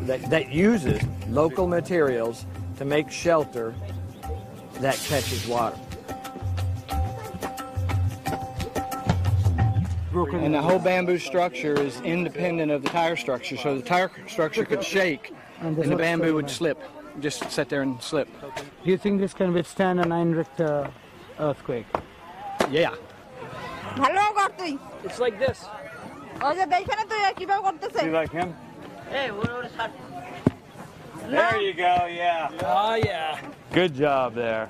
Speaker 10: that uses local materials to make shelter that catches water. And the whole bamboo structure is independent of the tire structure, so the tire structure could shake and the bamboo would slip, just sit there and slip.
Speaker 18: Do you think this can withstand a 9 Richter earthquake?
Speaker 10: Yeah.
Speaker 18: It's like this. You like him? There you go, yeah. Oh, yeah. Good job there.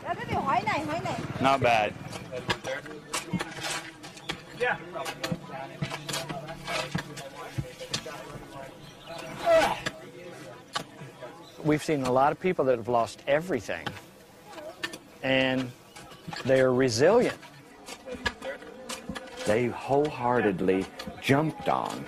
Speaker 18: Not bad. Yeah.
Speaker 10: We've seen a lot of people that have lost everything, and they're resilient.
Speaker 4: They wholeheartedly jumped on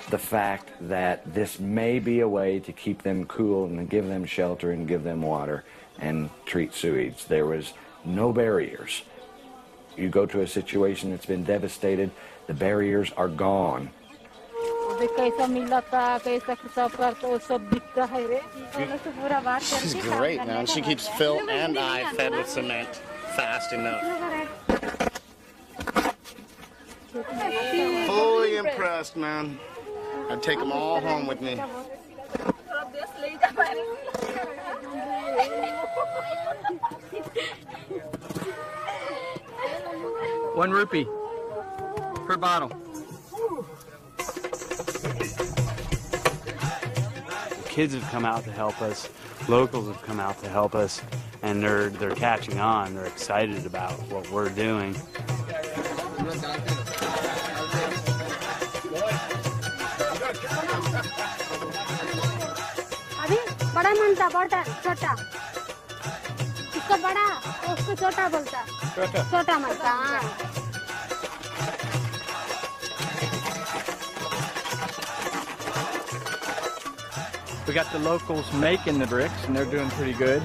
Speaker 4: the fact that this may be a way to keep them cool and give them shelter and give them water and treat sewage. There was no barriers. You go to a situation that's been devastated, the barriers are gone.
Speaker 17: She's great, man. She keeps Phil and I fed with cement fast enough. Fully impressed, man. I'd take them all home with me.
Speaker 10: 1 rupee per bottle.
Speaker 19: Kids have come out to help us, locals have come out to help us, and they're catching on. They're excited about what we're doing.
Speaker 20: बड़ा मनता बड़ा छोटा इसको बड़ा उसको छोटा बोलता छोटा मनता
Speaker 10: We got the locals making the bricks, and they're doing pretty good.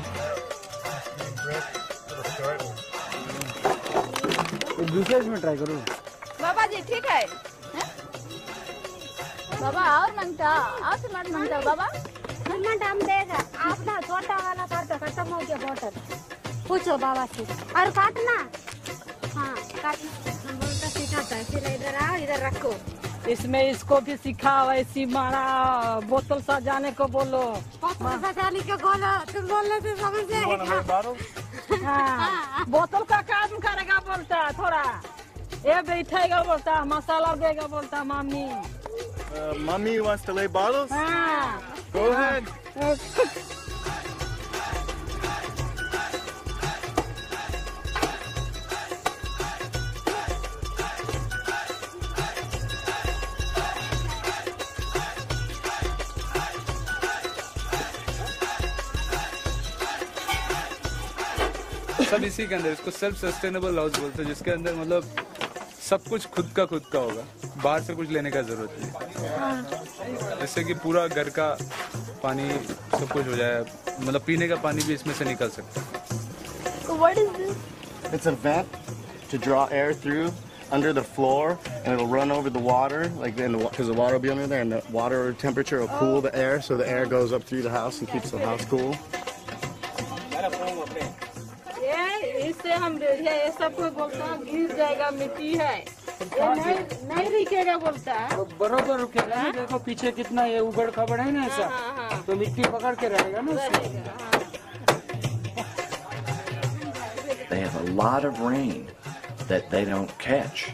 Speaker 18: दूसरे में ट्राई करूँ
Speaker 20: बाबा जी ठीक है बाबा और मनता और सिमट मनता बाबा सिमट हम देगा आप ना छोटा वाला काटो खत्म हो गया बोतल पूछो बाबा से और काटना हाँ काटना हम बोलता सिखाता है फिर इधर आओ इधर रखो
Speaker 21: इसमें इसको भी सिखाओ ऐसी मारा बोतल सजाने को बोलो
Speaker 20: बोतल सजाने को बोलो तुम बोलने से समझ जाएगा
Speaker 21: हाँ बोतल का काम करेगा बोलता थोड़ा ये बैठेगा बोलता मसाला देगा बोलता mummy
Speaker 17: Mommy wants to lay bottles?
Speaker 21: हाँ
Speaker 17: Go ahead.
Speaker 22: सब इसी के अंदर इसको सेल्फ सस्टेनेबल हाउस बोलते हैं जिसके अंदर मतलब सब कुछ खुद का होगा बाहर से कुछ लेने का जरूरत नहीं जिससे कि पूरा घर का पानी सब कुछ हो जाए मतलब पीने का पानी भी इसमें से निकल सकता है
Speaker 20: So what is this?
Speaker 17: It's a vent to draw air through under the floor and it'll run over the water like because the water will be under there and the water temperature will cool the air so the air goes up through the house and keeps the house cool.
Speaker 21: इससे हम ये सब कोई बोलता है गिर जाएगा मिट्टी है ये नहीं रुकेगा बोलता है
Speaker 18: बरोबर रुकेगा देखो पीछे कितना ये उबड़ खबड़ है ना ऐसा तो मिट्टी पकड़ के रहेगा ना
Speaker 4: They have a lot of rain that they don't catch.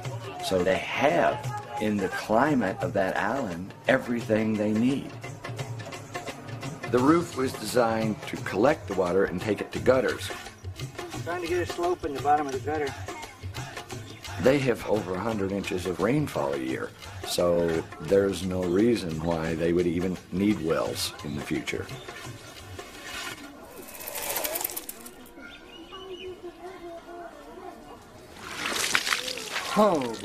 Speaker 4: So they have, in the climate of that island, everything they need. The roof was designed to collect the water and take it to gutters.
Speaker 10: Trying to get a slope in the bottom of the gutter.
Speaker 4: They have over 100 inches of rainfall a year, so there's no reason why they would even need wells in the future.
Speaker 17: Hubba.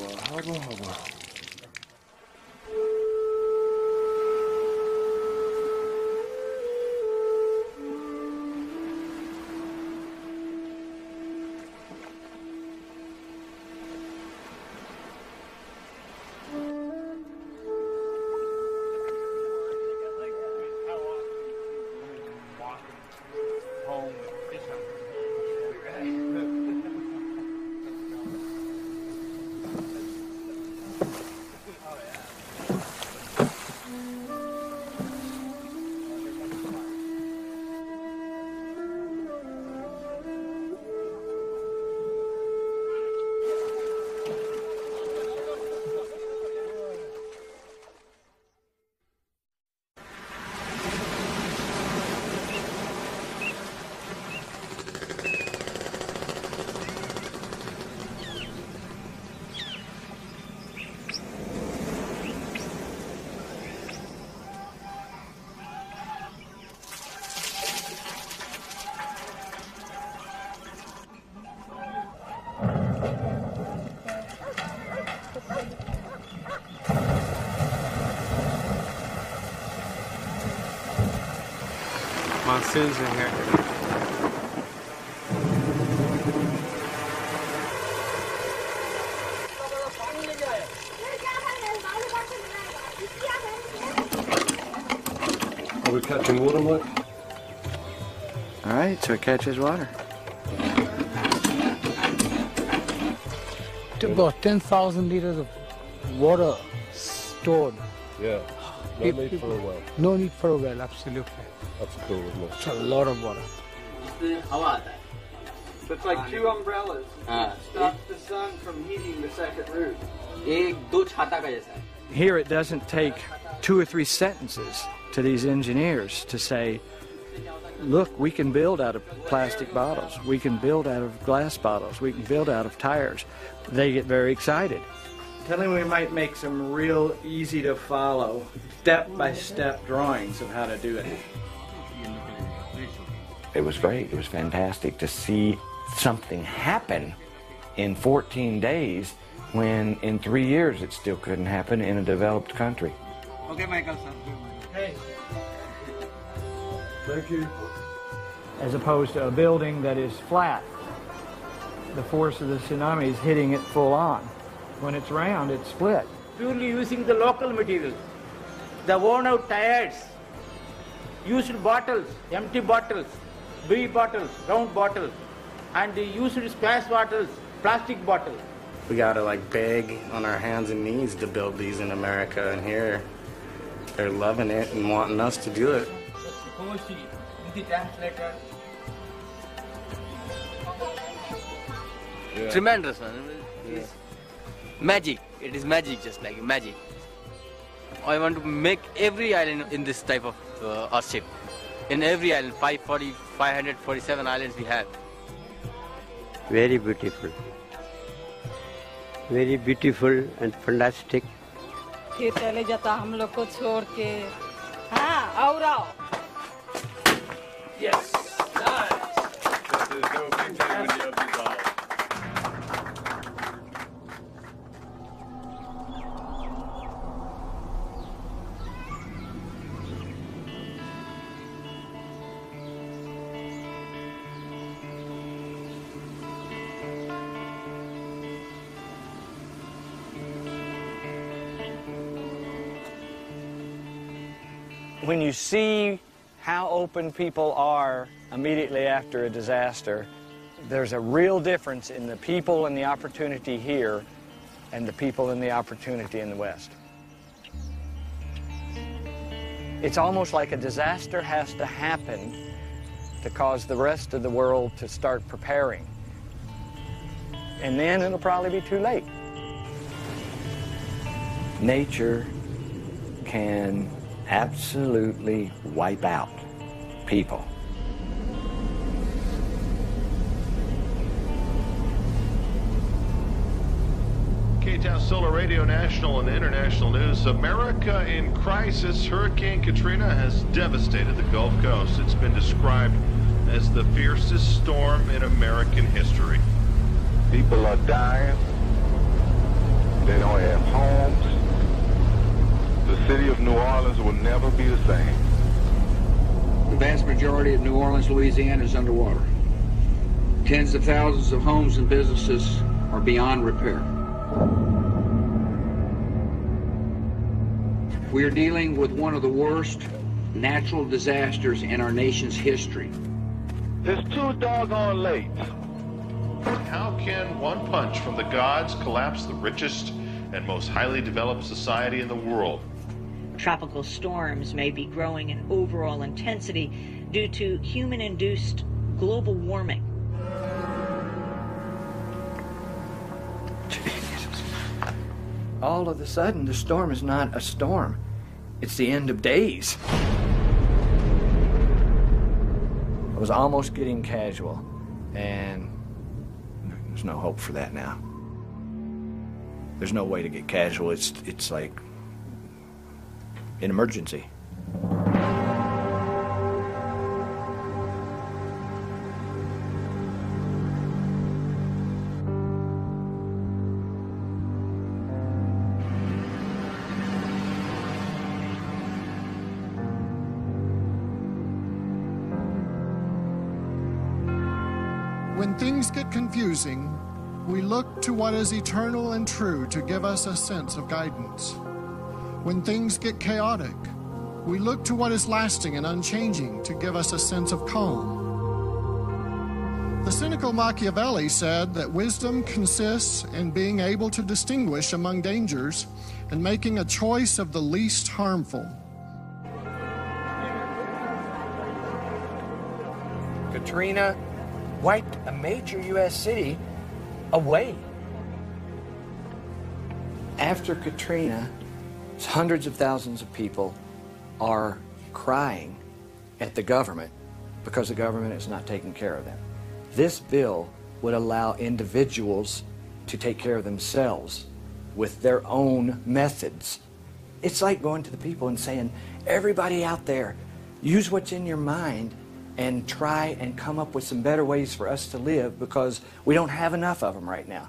Speaker 1: monsoons in here.
Speaker 23: Are we catching water, Mike?
Speaker 4: All right, so it catches water.
Speaker 18: About 10,000 liters of water stored.
Speaker 23: Yeah. No need for a well.
Speaker 18: No need for a well, absolutely.
Speaker 23: That's cool, isn't it?
Speaker 18: It's a lot of water.
Speaker 10: So it's like two umbrellas. Stop the sun from heating the second roof. Here it doesn't take 2 or 3 sentences to these engineers to say, look, we can build out of plastic bottles. We can build out of glass bottles. We can build out of tires. They get very excited. Tell him we might make some real easy to follow, step-by-step drawings of how to do it.
Speaker 4: It was great. It was fantastic to see something happen in 14 days when in 3 years it still couldn't happen in a developed country.
Speaker 10: Okay, Michael. Hey.
Speaker 23: Thank you.
Speaker 10: As opposed to a building that is flat. The force of the tsunami is hitting it full on. When it's round, it's split.
Speaker 2: Purely using the local materials, the worn-out tires, used bottles, empty bottles, beer bottles, round bottles, and the used splash bottles, plastic bottles.
Speaker 17: We gotta like beg on our hands and knees to build these in America, and here they're loving it and wanting us to do it.
Speaker 5: Yeah. Tremendous, man. It's magic. It is magic, just like magic. I want to make every island in this type of ship. In every island, 547 islands we have.
Speaker 9: Very beautiful. Very beautiful and fantastic.
Speaker 21: फिर चले जाता हम लोग को छोड़ के हाँ और आओ
Speaker 22: Yes. Nice. This is no big day when you have these all.
Speaker 10: When you see how open people are immediately after a disaster, there's a real difference in the people and the opportunity here and the people and the opportunity in the West. It's almost like a disaster has to happen to cause the rest of the world to start preparing. And then it'll probably be too late.
Speaker 4: Nature can absolutely wipe out people.
Speaker 27: K-Town Solar Radio National and International News. America in crisis. Hurricane Katrina has devastated the Gulf Coast. It's been described as the fiercest storm in American history.
Speaker 14: People are dying. They don't have homes. The city of New Orleans will never be the same.
Speaker 13: The vast majority of New Orleans, Louisiana is underwater. Tens of thousands of homes and businesses are beyond repair. We are dealing with one of the worst natural disasters in our nation's history.
Speaker 14: It's too doggone late.
Speaker 27: How can one punch from the gods collapse the richest and most highly developed society in the world?
Speaker 24: Tropical storms may be growing in overall intensity due to human-induced global warming.
Speaker 10: All of a sudden, the storm is not a storm. It's the end of days. I was almost getting casual, and there's no hope for that now. There's no way to get casual. It's like an emergency.
Speaker 1: When things get confusing, we look to what is eternal and true to give us a sense of guidance. When things get chaotic, we look to what is lasting and unchanging to give us a sense of calm. The cynical Machiavelli said that wisdom consists in being able to distinguish among dangers and making a choice of the least harmful.
Speaker 10: Katrina wiped a major U.S. city away.
Speaker 4: After Katrina, hundreds of thousands of people are crying at the government because the government is not taking care of them. This bill would allow individuals to take care of themselves with their own methods. It's like going to the people and saying, everybody out there, use what's in your mind and try and come up with some better ways for us to live because we don't have enough of them right now.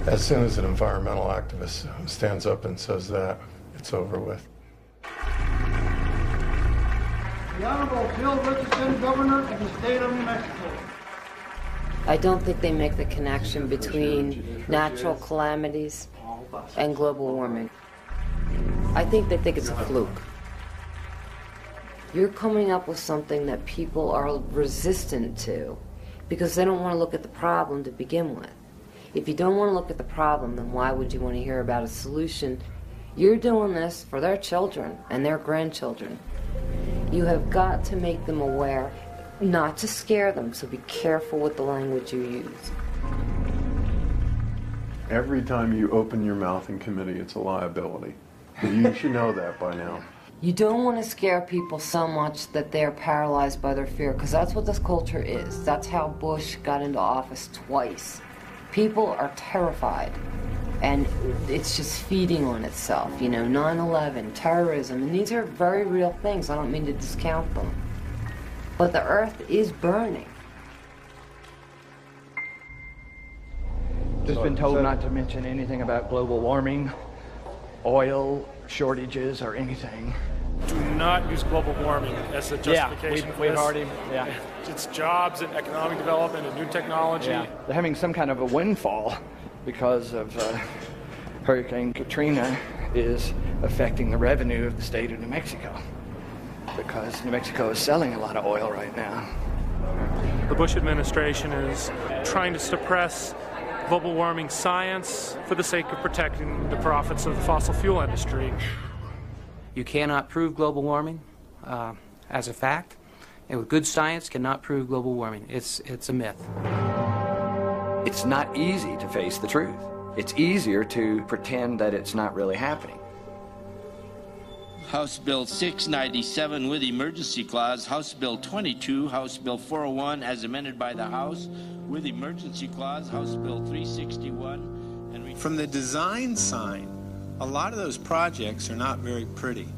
Speaker 23: As soon as an environmental activist stands up and says that, it's over with.
Speaker 6: The Honorable Phil Richardson, Governor of the State of New Mexico.
Speaker 11: I don't think they make the connection between natural calamities and global warming. I think they think it's a fluke. You're coming up with something that people are resistant to because they don't want to look at the problem to begin with. If you don't want to look at the problem, then why would you want to hear about a solution? You're doing this for their children and their grandchildren. You have got to make them aware, not to scare them, so be careful with the language you use.
Speaker 23: Every time you open your mouth in committee, it's a liability. You should know that by now.
Speaker 11: You don't want to scare people so much that they're paralyzed by their fear, because that's what this culture is. That's how Bush got into office twice. People are terrified, and it's just feeding on itself. You know, 9/11, terrorism, and these are very real things. I don't mean to discount them. But the earth is burning.
Speaker 10: Just been told not to mention anything about global warming, oil shortages, or anything.
Speaker 12: Do not use global warming as a justification for
Speaker 10: we've
Speaker 12: this.
Speaker 10: already,
Speaker 12: It's jobs and economic development and new technology.
Speaker 10: Yeah. They're having some kind of a windfall because of Hurricane Katrina is affecting the revenue of the state of New Mexico because New Mexico is selling a lot of oil right now.
Speaker 12: The Bush administration is trying to suppress global warming science for the sake of protecting the profits of the fossil fuel industry.
Speaker 15: You cannot prove global warming as a fact, and with good science cannot prove global warming. It's a myth.
Speaker 4: It's not easy to face the truth. It's easier to pretend that it's not really happening.
Speaker 25: House Bill 697 with emergency clause, House Bill 22, House Bill 401 as amended by the House with emergency clause, House Bill 361. And
Speaker 26: from the design side, a lot of those projects are not very pretty.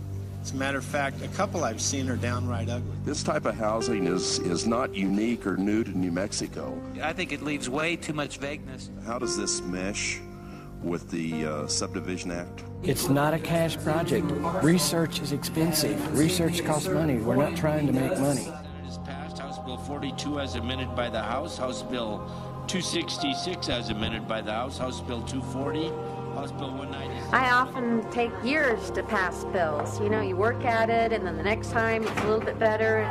Speaker 26: As a matter of fact, a couple I've seen are downright ugly.
Speaker 28: This type of housing is not unique or new to New Mexico.
Speaker 15: I think it leaves way too much vagueness.
Speaker 28: How does this mesh with the Subdivision Act?
Speaker 10: It's not a cash project. Research is expensive. Research costs money. We're not trying to make money.
Speaker 25: It is passed. House Bill 42 as amended by the House, House Bill 266 as amended by the House, House Bill 240. House Bill 196.
Speaker 20: I often take years to pass bills. You know, you work at it, and then the next time it's a little bit better.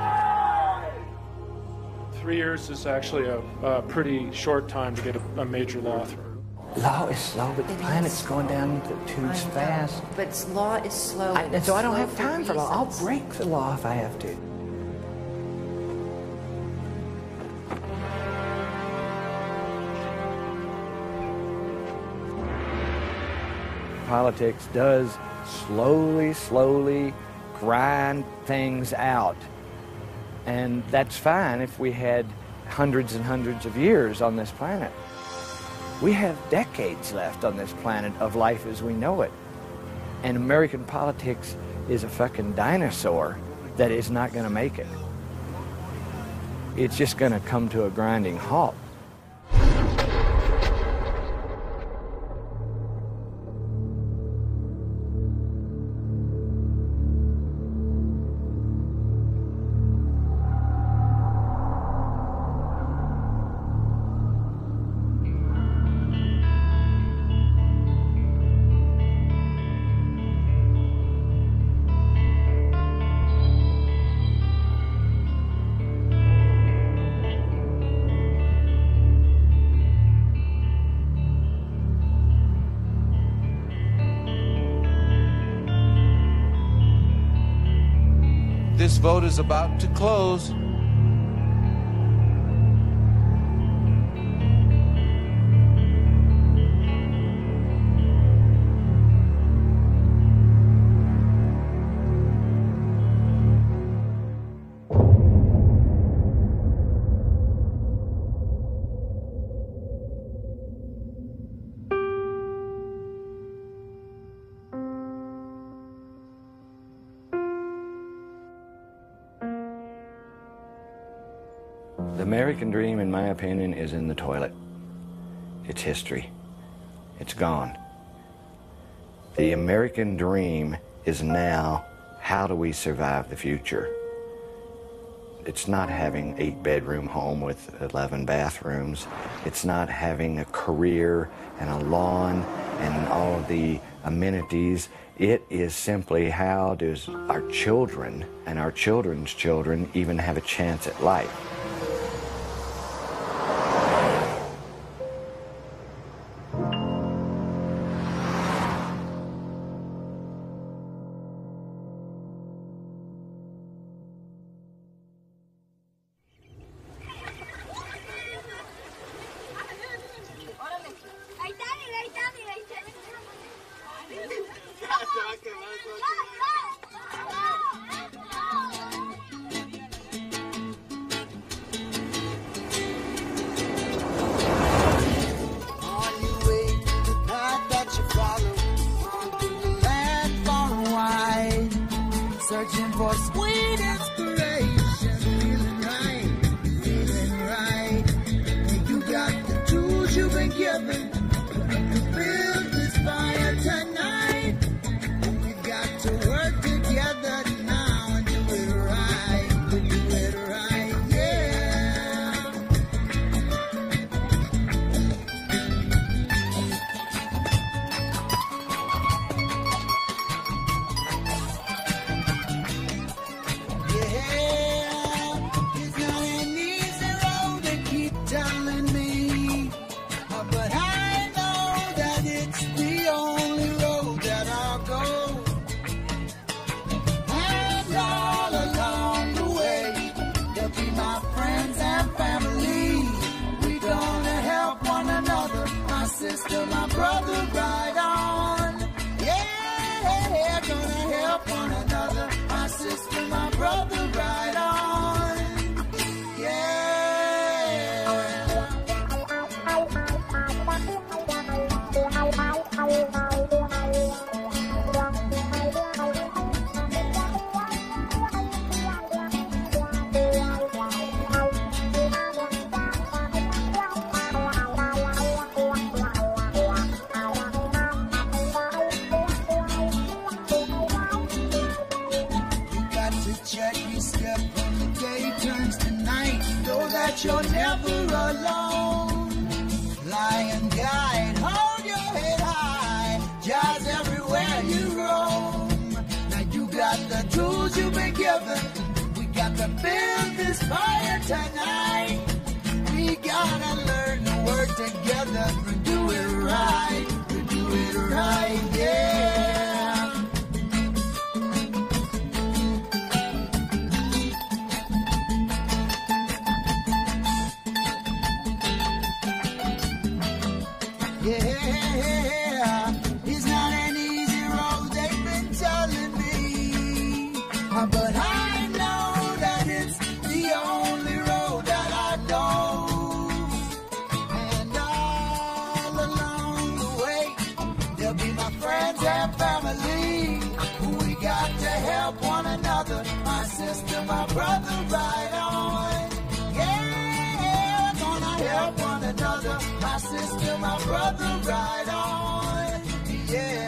Speaker 12: 3 years is actually a pretty short time to get a major law through.
Speaker 10: Law is slow, but the planet's going down the tubes fast.
Speaker 11: But law is slow.
Speaker 10: And so I don't have time for law. I'll break the law if I have to. Politics does slowly grind things out. And that's fine if we had hundreds and hundreds of years on this planet. We have decades left on this planet of life as we know it. And American politics is a fucking dinosaur that is not going to make it. It's just going to come to a grinding halt.
Speaker 2: This vote is about to close.
Speaker 4: The American dream, in my opinion, is in the toilet. It's history. It's gone. The American dream is now, how do we survive the future? It's not having an 8-bedroom home with 11 bathrooms. It's not having a career and a lawn and all of the amenities. It is simply, how does our children and our children's children even have a chance at life?
Speaker 3: Searching for sweet inspiration, feeling right. And you got the tools you've been given to build this fire tonight. We got to work together now and do it right. Do it right, yeah. Sister, my brother, right on. Yeah, gonna help one another. My sister, my brother, right on. You're never alone. Lion guide, hold your head high. Jazz everywhere you roam. Now you got the tools you've been given. We got to build this fire tonight. We gotta learn to work together to do it right. To do it right, yeah. Yeah, it's not an easy road, they've been telling me, but I know that it's the only road that I know. And all along the way, they'll be my friends and family. We got to help one another, my sister, my brother, right on. Yeah, gonna help one another, my sister, my brother, right on. Yeah.